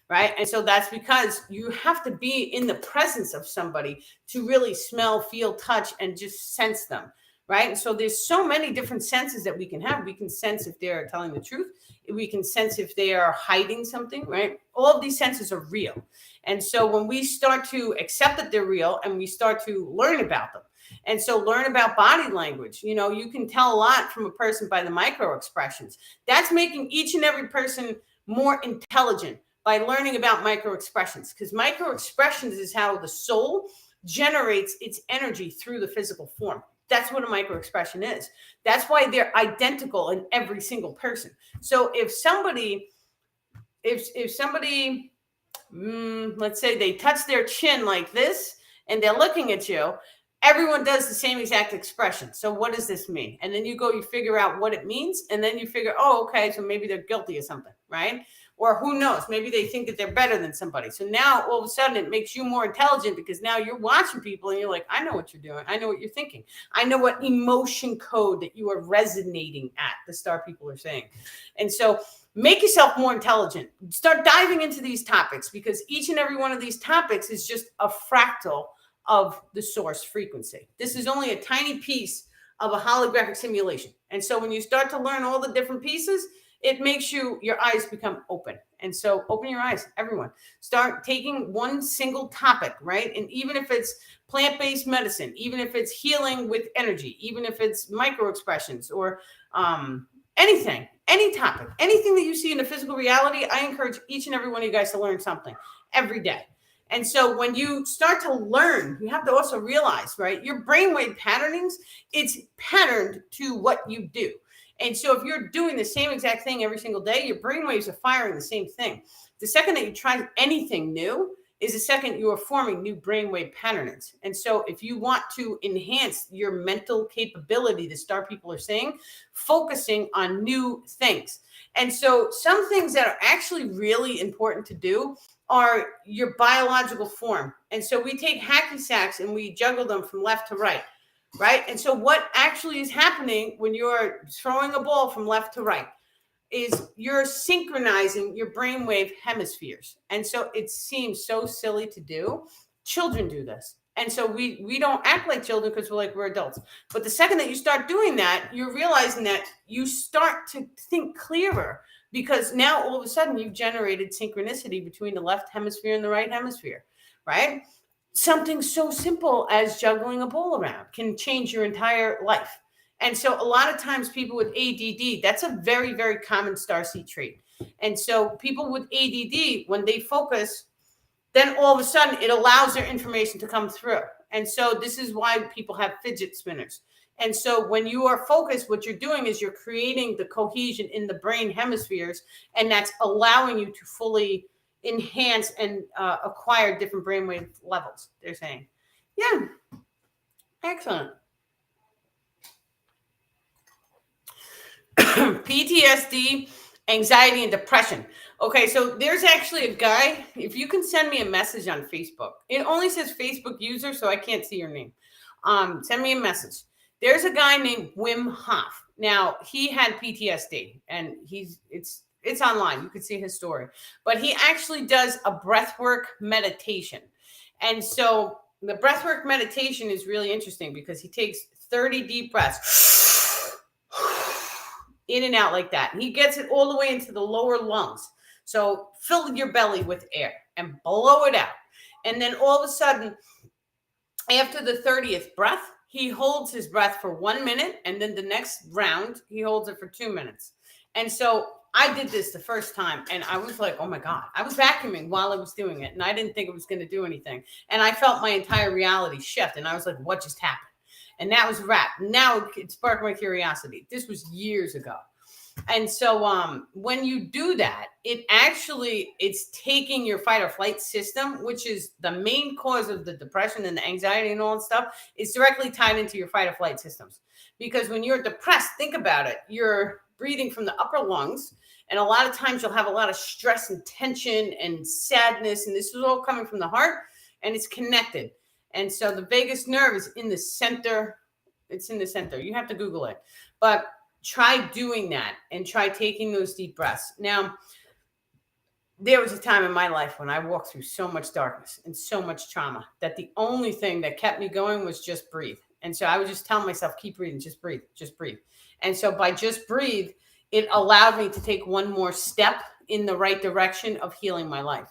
Right. And so that's because you have to be in the presence of somebody to really smell, feel, touch, and just sense them. Right. And so there's so many different senses that we can have. We can sense if they're telling the truth. We can sense if they are hiding something. Right. All of these senses are real. And so when we start to accept that they're real and we start to learn about them, and so learn about body language, you can tell a lot from a person by the micro expressions. That's making each and every person more intelligent by learning about micro expressions, because micro expressions is how the soul generates its energy through the physical form. That's what a micro expression is. That's why they're identical in every single person. So if somebody, let's say they touch their chin like this and they're looking at you, everyone does the same exact expression. So what does this mean? And then you figure out what it means. And then you figure, oh, okay, so maybe they're guilty of something, right? Or who knows, maybe they think that they're better than somebody. So now all of a sudden it makes you more intelligent because now you're watching people and you're like, I know what you're doing. I know what you're thinking. I know what emotion code that you are resonating at, the star people are saying. And so make yourself more intelligent. Start diving into these topics because each and every one of these topics is just a fractal of the source frequency. This is only a tiny piece of a holographic simulation. And so when you start to learn all the different pieces, it makes your eyes become open. And so open your eyes, everyone. Start taking one single topic, right? And even if it's plant-based medicine, even if it's healing with energy, even if it's micro expressions or anything, any topic, anything that you see in the physical reality, I encourage each and every one of you guys to learn something every day. And so when you start to learn, you have to also realize, right, your brainwave patternings, it's patterned to what you do. And so if you're doing the same exact thing every single day, your brainwaves are firing the same thing. The second that you try anything new is the second you are forming new brainwave patternings. And so if you want to enhance your mental capability, the star people are saying, focusing on new things. And so some things that are actually really important to do are your biological form. And so we take hacky sacks and we juggle them from left to right. Right. And so what actually is happening when you're throwing a ball from left to right is you're synchronizing your brainwave hemispheres. And so it seems so silly to do. Children do this. And so we don't act like children because we're adults. But the second that you start doing that, you're realizing that you start to think clearer because now all of a sudden you've generated synchronicity between the left hemisphere and the right hemisphere. Right. Something so simple as juggling a ball around can change your entire life. And so a lot of times people with ADD, that's a very, very common starseed trait. And so people with ADD, when they focus, then all of a sudden it allows their information to come through. And so this is why people have fidget spinners. And so when you are focused, what you're doing is you're creating the cohesion in the brain hemispheres, and that's allowing you to fully enhance and acquire different brainwave levels, they're saying. Yeah. Excellent. PTSD, anxiety, and depression. Okay, so there's actually a guy, if you can send me a message on Facebook. It only says Facebook user, so I can't see your name. Send me a message. There's a guy named Wim Hof. Now, he had PTSD, and it's online. You can see his story. But he actually does a breathwork meditation. And so the breathwork meditation is really interesting because he takes 30 deep breaths in and out like that. And he gets it all the way into the lower lungs. So fill your belly with air and blow it out. And then all of a sudden, after the 30th breath, he holds his breath for 1 minute. And then the next round, he holds it for 2 minutes. And so I did this the first time and I was like, oh my God, I was vacuuming while I was doing it. And I didn't think it was going to do anything. And I felt my entire reality shift. And I was like, what just happened? And that was a wrap. Now it sparked my curiosity. This was years ago. And so when you do that, it's taking your fight or flight system, which is the main cause of the depression and the anxiety and all that stuff, is directly tied into your fight or flight systems. Because when you're depressed, think about it, you're breathing from the upper lungs. And a lot of times you'll have a lot of stress and tension and sadness. And this is all coming from the heart and it's connected. And so the vagus nerve is in the center. It's in the center. You have to Google it. But try doing that and try taking those deep breaths. Now, there was a time in my life when I walked through so much darkness and so much trauma that the only thing that kept me going was just breathe. And so I would just tell myself, keep breathing, just breathe, just breathe. And so by just breathe, it allowed me to take one more step in the right direction of healing my life.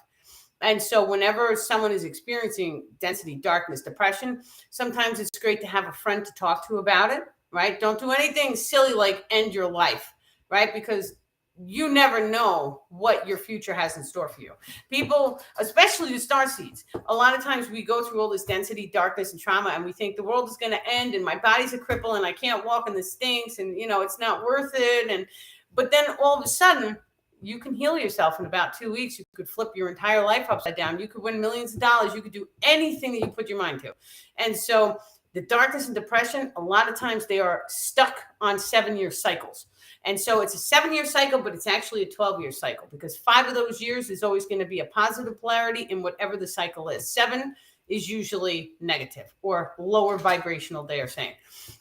And so whenever someone is experiencing density, darkness, depression, sometimes it's great to have a friend to talk to about it, right? Don't do anything silly like end your life, right? Because you never know what your future has in store for you. People, especially the starseeds, a lot of times we go through all this density, darkness, and trauma, and we think the world is going to end, and my body's a cripple, and I can't walk, and this stinks, and it's not worth it. But then all of a sudden, you can heal yourself in about 2 weeks. You could flip your entire life upside down. You could win millions of dollars. You could do anything that you put your mind to. And so the darkness and depression, a lot of times they are stuck on 7-year cycles. And so it's a 7-year cycle, but it's actually a 12-year cycle because 5 of those years is always going to be a positive polarity in whatever the cycle is. 7 is usually negative or lower vibrational, they are saying.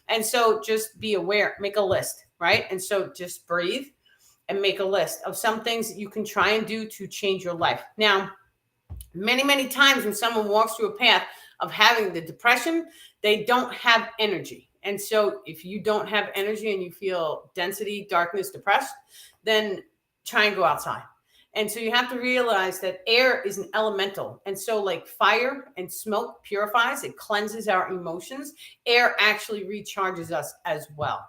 And so just be aware, make a list, right? And so just breathe and make a list of some things that you can try and do to change your life. Now, many, many times when someone walks through a path of having the depression, they don't have energy. And so if you don't have energy and you feel density, darkness, depressed, then try and go outside. And so you have to realize that air is an elemental. And so like fire and smoke purifies, it cleanses our emotions. Air actually recharges us as well.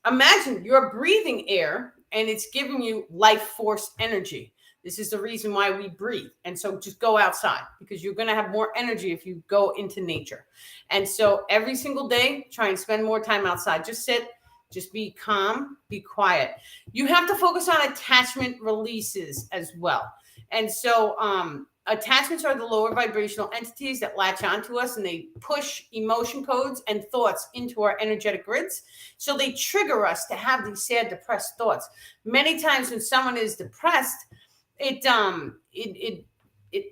Imagine you're breathing air and it's giving you life force energy. This is the reason why we breathe. And so just go outside because you're going to have more energy if you go into nature. And so every single day, try and spend more time outside. Just sit, just be calm, be quiet. You have to focus on attachment releases as well. And so attachments are the lower vibrational entities that latch onto us and they push emotion codes and thoughts into our energetic grids. So they trigger us to have these sad, depressed thoughts. Many times when someone is depressed,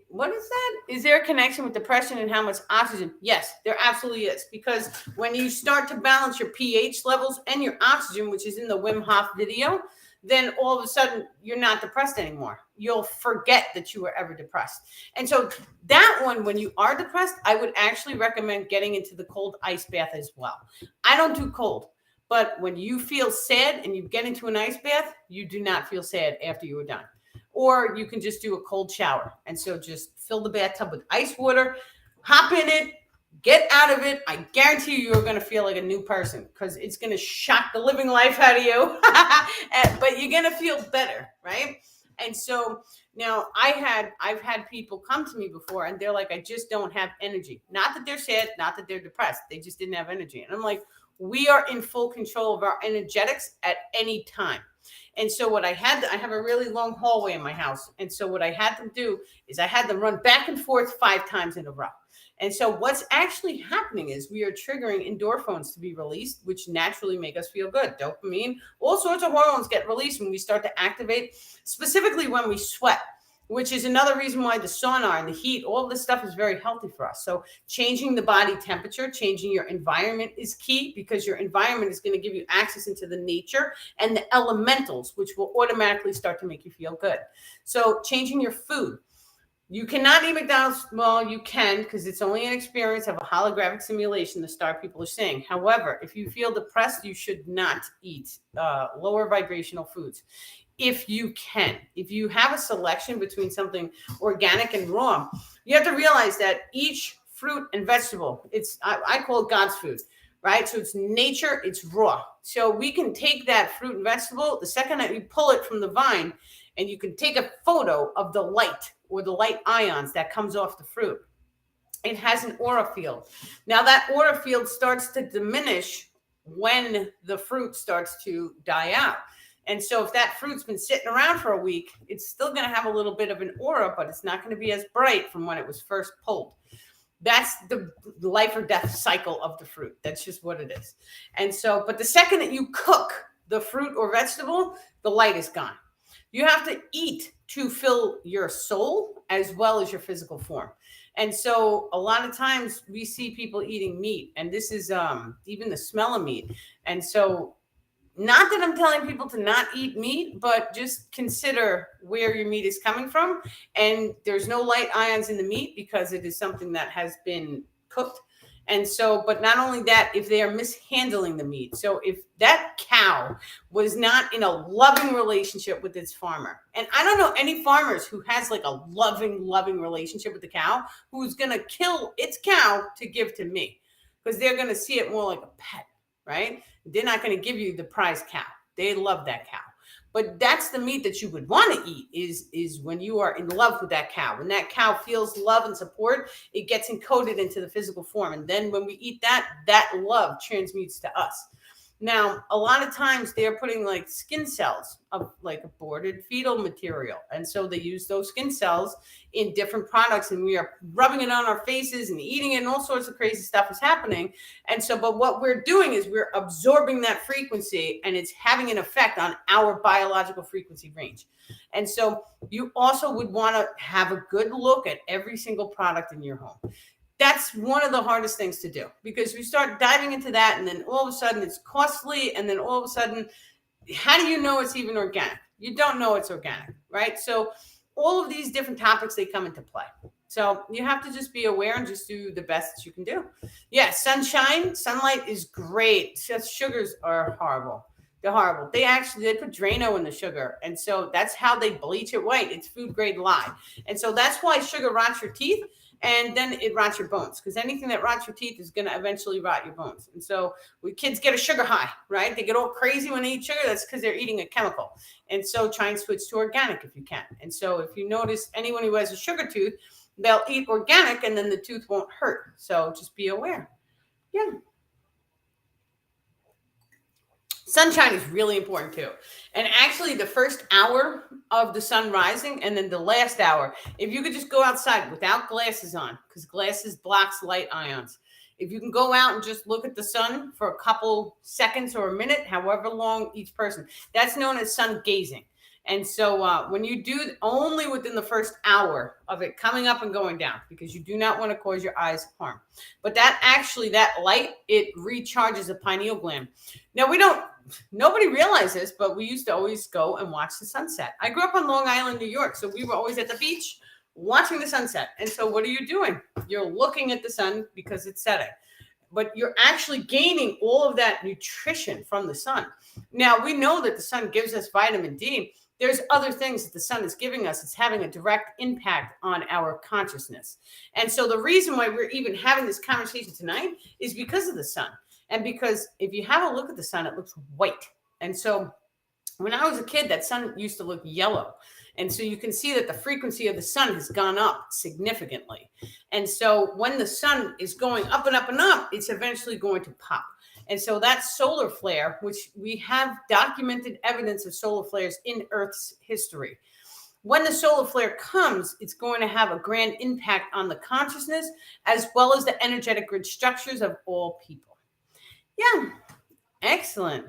what is that? Is there a connection with depression and how much oxygen? Yes, there absolutely is. Because when you start to balance your pH levels and your oxygen, which is in the Wim Hof video, then all of a sudden you're not depressed anymore. You'll forget that you were ever depressed. And so that one, when you are depressed, I would actually recommend getting into the cold ice bath as well. I don't do cold, but when you feel sad and you get into an ice bath, you do not feel sad after you are done. Or you can just do a cold shower. And so just fill the bathtub with ice water, hop in it, get out of it. I guarantee you're going to feel like a new person because it's going to shock the living life out of you. But you're going to feel better, right? And so now I've had people come to me before and they're like, I just don't have energy. Not that they're sad, not that they're depressed. They just didn't have energy. And I'm like, we are in full control of our energetics at any time. And so I have a really long hallway in my house. And so what I had them do is I had them run back and forth 5 times in a row. And so what's actually happening is we are triggering endorphins to be released, which naturally make us feel good. Dopamine, all sorts of hormones get released when we start to activate, specifically when we sweat, which is another reason why the sauna and the heat, all this stuff is very healthy for us. So changing the body temperature, changing your environment is key because your environment is going to give you access into the nature and the elementals, which will automatically start to make you feel good. So changing your food. You cannot eat McDonald's. Well, you can because it's only an experience of a holographic simulation, the star people are saying. However, if you feel depressed, you should not eat lower vibrational foods. If you can, if you have a selection between something organic and raw, you have to realize that each fruit and vegetable, I call it God's food. right? So it's nature, it's raw. So we can take that fruit and vegetable, the second that you pull it from the vine, and you can take a photo of the light or the light ions that comes off the fruit. It has an aura field. Now that aura field starts to diminish when the fruit starts to die out. And so if that fruit's been sitting around for a week, it's still going to have a little bit of an aura, but it's not going to be as bright from when it was first pulled. That's the life or death cycle of the fruit. That's just what it is. And so, but the second that you cook the fruit or vegetable, the light is gone. You have to eat to fill your soul as well as your physical form. And so a lot of times we see people eating meat, and this is even the smell of meat. And so not that I'm telling people to not eat meat, but just consider where your meat is coming from. And there's no light ions in the meat because it is something that has been cooked. And so, but not only that, if they are mishandling the meat. So if that cow was not in a loving relationship with its farmer, and I don't know any farmers who has like a loving relationship with the cow, who's going to kill its cow to give to me, because they're going to see it more like a pet, right? They're not going to give you the prize cow. They love that cow. But that's the meat that you would want to eat is when you are in love with that cow. When that cow feels love and support, it gets encoded into the physical form. And then when we eat that, that love transmutes to us. Now, a lot of times they're putting like skin cells of like aborted fetal material. And so they use those skin cells in different products, and we are rubbing it on our faces and eating it, and all sorts of crazy stuff is happening. And so, but what we're doing is we're absorbing that frequency, and it's having an effect on our biological frequency range. And so you also would want to have a good look at every single product in your home. That's one of the hardest things to do, because we start diving into that, and then all of a sudden it's costly, and then all of a sudden, how do you know it's even organic? You don't know it's organic, right? So all of these different topics, they come into play. So you have to just be aware and just do the best that you can do. Yeah, sunlight is great. Just sugars are horrible. They're horrible. They put Drano in the sugar. And so that's how they bleach it white. It's food grade lye. And so that's why sugar rots your teeth. And then it rots your bones, because anything that rots your teeth is going to eventually rot your bones. And so when kids get a sugar high, right? They get all crazy when they eat sugar. That's because they're eating a chemical. And so try and switch to organic if you can. And so if you notice anyone who has a sugar tooth, they'll eat organic and then the tooth won't hurt. So just be aware. Yeah. Sunshine is really important too. And actually the first hour of the sun rising and then the last hour, if you could just go outside without glasses on, because glasses blocks light ions. If you can go out and just look at the sun for a couple seconds or a minute, however long each person, that's known as sun gazing. And so when you do only within the first hour of it coming up and going down, because you do not want to cause your eyes harm. But that light, it recharges the pineal gland. Now nobody realizes this, but we used to always go and watch the sunset. I grew up on Long Island, New York. So we were always at the beach watching the sunset. And so what are you doing? You're looking at the sun because it's setting. But you're actually gaining all of that nutrition from the sun. Now, we know that the sun gives us vitamin D. There's other things that the sun is giving us. It's having a direct impact on our consciousness. And so the reason why we're even having this conversation tonight is because of the sun. And because if you have a look at the sun, it looks white. And so when I was a kid, that sun used to look yellow. And so you can see that the frequency of the sun has gone up significantly. And so when the sun is going up and up and up, it's eventually going to pop. And so that solar flare, which we have documented evidence of solar flares in Earth's history. When the solar flare comes, it's going to have a grand impact on the consciousness as well as the energetic grid structures of all people. Yeah, excellent.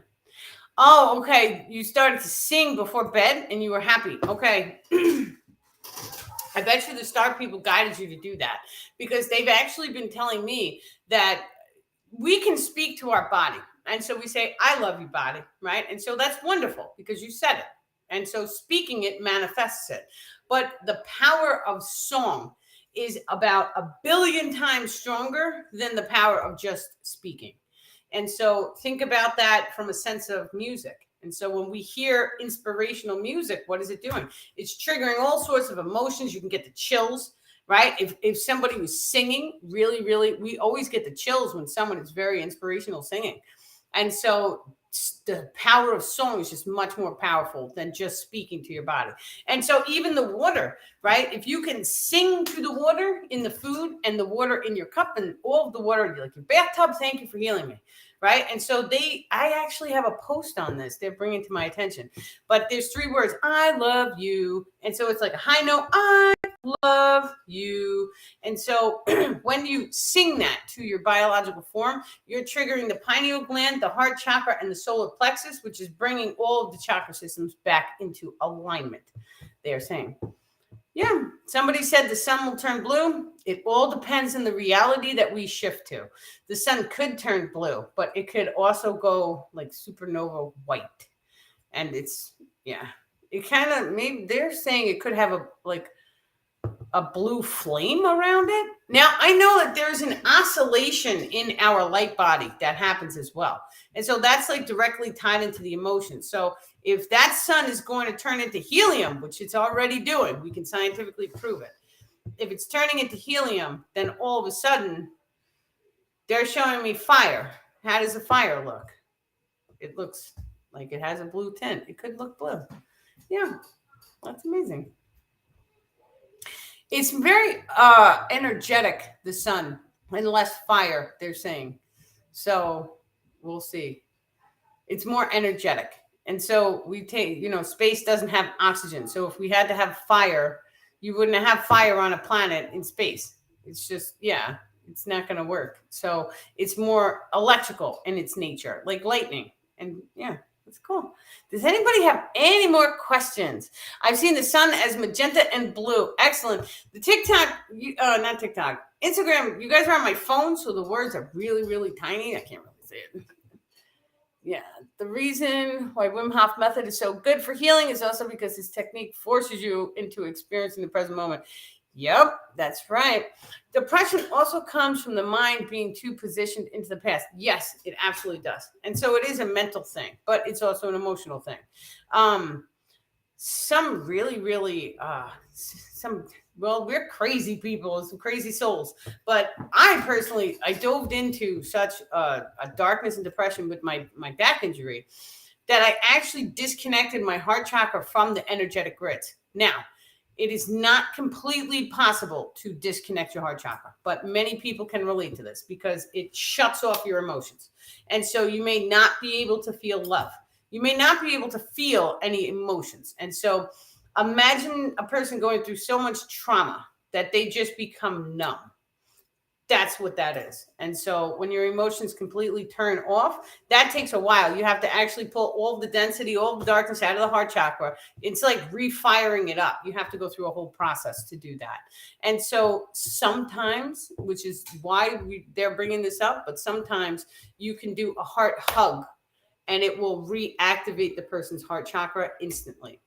Oh, okay. You started to sing before bed and you were happy. Okay. I bet you the star people guided you to do that, because they've actually been telling me that we can speak to our body. And so we say, I love you, body, right? And so that's wonderful because you said it. And so speaking it manifests it. But the power of song is about 1 billion times stronger than the power of just speaking. And so think about that from a sense of music. And so when we hear inspirational music, what is it doing? It's triggering all sorts of emotions. You can get the chills. right? If somebody was singing really, really, we always get the chills when someone is very inspirational singing. And so the power of song is just much more powerful than just speaking to your body. And so even the water, right? If you can sing to the water in the food and the water in your cup and all of the water, like your bathtub, thank you for healing me. Right. And so I actually have a post on this they're bringing to my attention, but there's 3 words, I love you. And so it's like a high note, I love you. And so when you sing that to your biological form, you're triggering the pineal gland, the heart chakra, and the solar plexus, which is bringing all of the chakra systems back into alignment. They're saying, yeah, somebody said the sun will turn blue. It all depends on the reality that we shift to. The sun could turn blue, but it could also go like supernova white. And it's, yeah, it kind of, maybe they're saying it could have a blue flame around it. Now, I know that there's an oscillation in our light body that happens as well. And so that's like directly tied into the emotions. So if that sun is going to turn into helium, which it's already doing, we can scientifically prove it. If it's turning into helium, then all of a sudden they're showing me fire. How does a fire look? It looks like it has a blue tint. It could look blue. Yeah, that's amazing. It's very energetic, the sun, and less fire, they're saying. So we'll see. It's more energetic. And so we take, space doesn't have oxygen. So if we had to have fire, you wouldn't have fire on a planet in space. It's just, yeah, it's not going to work. So it's more electrical in its nature, like lightning. And yeah, that's cool. Does anybody have any more questions? I've seen the sun as magenta and blue. Excellent. The TikTok, not TikTok, Instagram, you guys are on my phone, so the words are really, really tiny. I can't really say it. Yeah, the reason why Wim Hof method is so good for healing is also because this technique forces you into experiencing the present moment. Yep, that's right. Depression also comes from the mind being too positioned into the past. Yes, it absolutely does. And so it is a mental thing, but it's also an emotional thing. Some really, really, we're crazy people, some crazy souls. But I personally, I dove into such a darkness and depression with my back injury that I actually disconnected my heart chakra from the energetic grids. Now, it is not completely possible to disconnect your heart chakra, but many people can relate to this because it shuts off your emotions. And so you may not be able to feel love. You may not be able to feel any emotions. And so imagine a person going through so much trauma that they just become numb. That's what that is. And so when your emotions completely turn off, that takes a while. You have to actually pull all the density, all the darkness out of the heart chakra. It's like refiring it up. You have to go through a whole process to do that. And so sometimes, which is why they're bringing this up, but sometimes you can do a heart hug and it will reactivate the person's heart chakra instantly.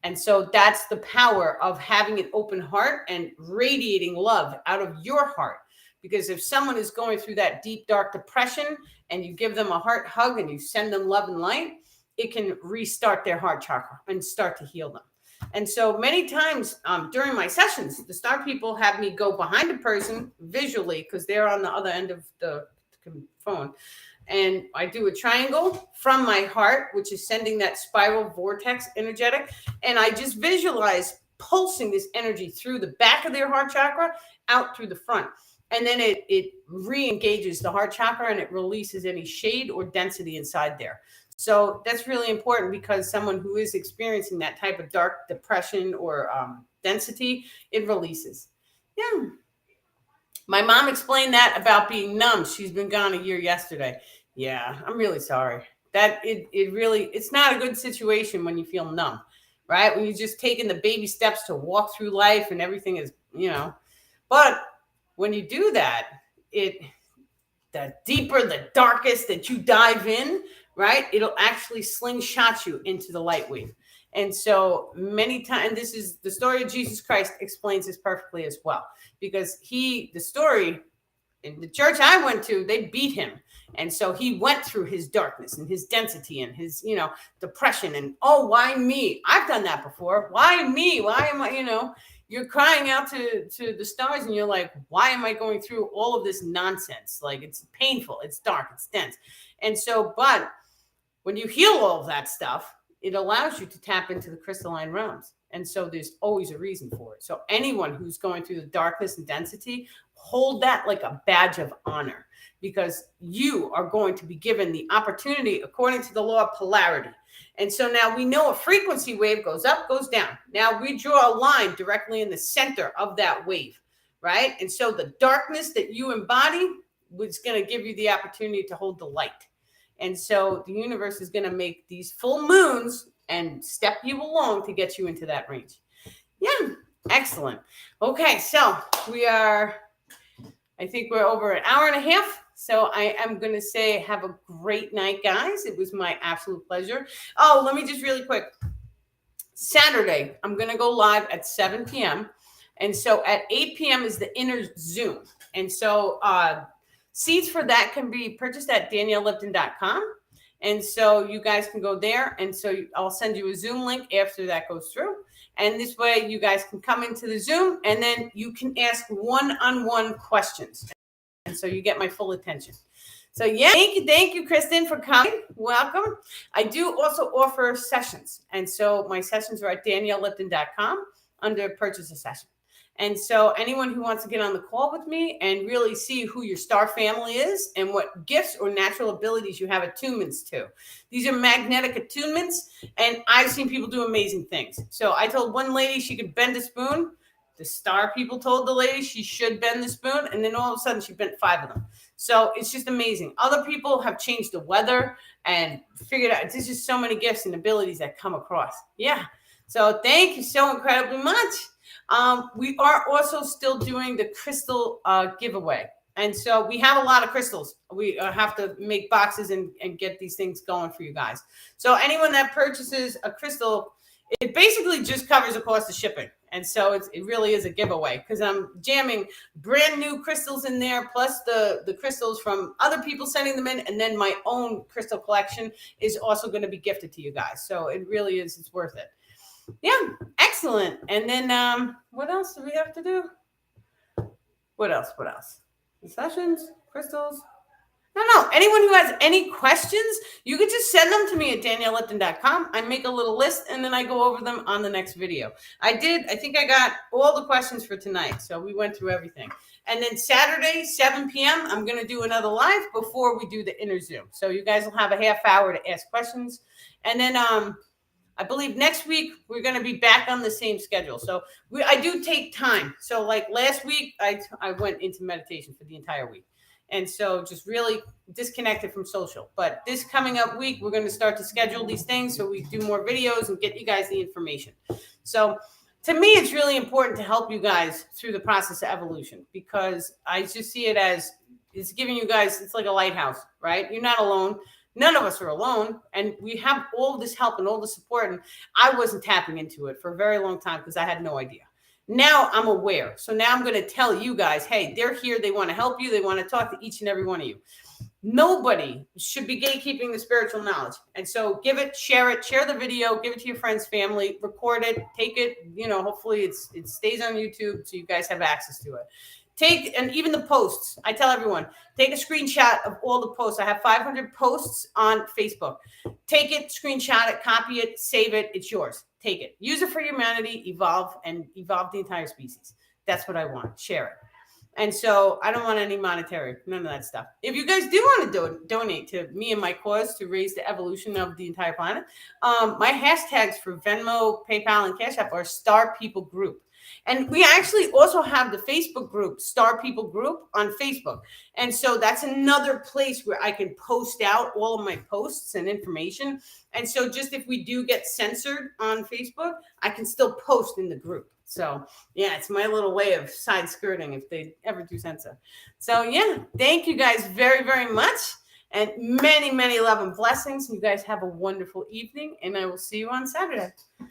And so that's the power of having an open heart and radiating love out of your heart. Because if someone is going through that deep, dark depression and you give them a heart hug and you send them love and light, it can restart their heart chakra and start to heal them. And so many times during my sessions, the star people have me go behind a person visually because they're on the other end of the phone. And I do a triangle from my heart, which is sending that spiral vortex energetic. And I just visualize pulsing this energy through the back of their heart chakra out through the front. And then it re-engages the heart chakra and it releases any shade or density inside there. So that's really important because someone who is experiencing that type of dark depression or density, it releases. Yeah. My mom explained that about being numb. She's been gone a year yesterday. Yeah, I'm really sorry. That it's not a good situation when you feel numb, right? When you're just taking the baby steps to walk through life and everything is, but when you do that, the deeper, the darkest that you dive in, right? It'll actually slingshot you into the light wave. And so many times, this is the story of Jesus Christ explains this perfectly as well, because the story in the church I went to, they beat him. And so he went through his darkness and his density and his, depression and, oh, why me? I've done that before. Why me? Why am I, you're crying out to the stars and you're like, why am I going through all of this nonsense? Like, it's painful, it's dark, it's dense. And so, but when you heal all of that stuff, it allows you to tap into the crystalline realms. And so there's always a reason for it. So anyone who's going through the darkness and density, hold that like a badge of honor, because you are going to be given the opportunity according to the law of polarity. And so now we know a frequency wave goes up, goes down. Now we draw a line directly in the center of that wave, right? And so the darkness that you embody was going to give you the opportunity to hold the light. And so the universe is going to make these full moons and step you along to get you into that range. Yeah, excellent. Okay, so I think we're over an hour and a half. So I am going to say have a great night, guys. It was my absolute pleasure. Oh, let me just really quick. Saturday, I'm going to go live at 7 p.m. And so at 8 p.m. is the inner Zoom. And so seats for that can be purchased at daniellelipton.com. And so you guys can go there. And so I'll send you a Zoom link after that goes through. And this way you guys can come into the Zoom and then you can ask one-on-one questions. And so you get my full attention. So yeah, thank you, Kristen, for coming. Welcome. I do also offer sessions. And so my sessions are at daniellelipton.com under purchase a session. And so anyone who wants to get on the call with me and really see who your star family is and what gifts or natural abilities you have attunements to. These are magnetic attunements, and I've seen people do amazing things. So I told one lady she could bend a spoon. The star people told the lady she should bend the spoon, and then all of a sudden she bent 5 of them. So it's just amazing. Other people have changed the weather and figured out there's just so many gifts and abilities that come across. Yeah. So thank you so incredibly much. We are also still doing the crystal giveaway. And so we have a lot of crystals. We have to make boxes and get these things going for you guys. So anyone that purchases a crystal, it basically just covers the cost of shipping. And so it really is a giveaway because I'm jamming brand new crystals in there, plus the crystals from other people sending them in. And then my own crystal collection is also going to be gifted to you guys. So it really is, it's worth it. Yeah, excellent. And then what else do we have to do? What else? The sessions, crystals. No. Anyone who has any questions, you could just send them to me at daniellelipton.com. I make a little list and then I go over them on the next video. I think I got all the questions for tonight. So we went through everything. And then Saturday, 7 p.m., I'm going to do another live before we do the inner Zoom. So you guys will have a half hour to ask questions. And then I believe next week we're going to be back on the same schedule. So I do take time. So like last week, I went into meditation for the entire week. And so just really disconnected from social. But this coming up week, we're going to start to schedule these things so we do more videos and get you guys the information. So to me, it's really important to help you guys through the process of evolution, because I just see it as it's giving you guys, it's like a lighthouse, right? You're not alone. None of us are alone. And we have all this help and all the support. And I wasn't tapping into it for a very long time because I had no idea. Now I'm aware. So now I'm going to tell you guys, hey, they're here. They want to help you. They want to talk to each and every one of you. Nobody should be gatekeeping the spiritual knowledge. And so give it, share the video, give it to your friends, family, record it, take it, hopefully it stays on YouTube so you guys have access to it. And even the posts, I tell everyone, take a screenshot of all the posts. I have 500 posts on Facebook. Take it, screenshot it, copy it, save it. It's yours. Take it. Use it for humanity, evolve the entire species. That's what I want. Share it. And so I don't want any monetary, none of that stuff. If you guys do want to donate to me and my cause to raise the evolution of the entire planet, my hashtags for Venmo, PayPal, and Cash App are Star People Group. And we actually also have the Facebook group, Star People Group, on Facebook. And so that's another place where I can post out all of my posts and information. And so just if we do get censored on Facebook, I can still post in the group. So yeah, it's my little way of side skirting if they ever do censor. So yeah, thank you guys very, very much. And many, many love and blessings. You guys have a wonderful evening, and I will see you on Saturday.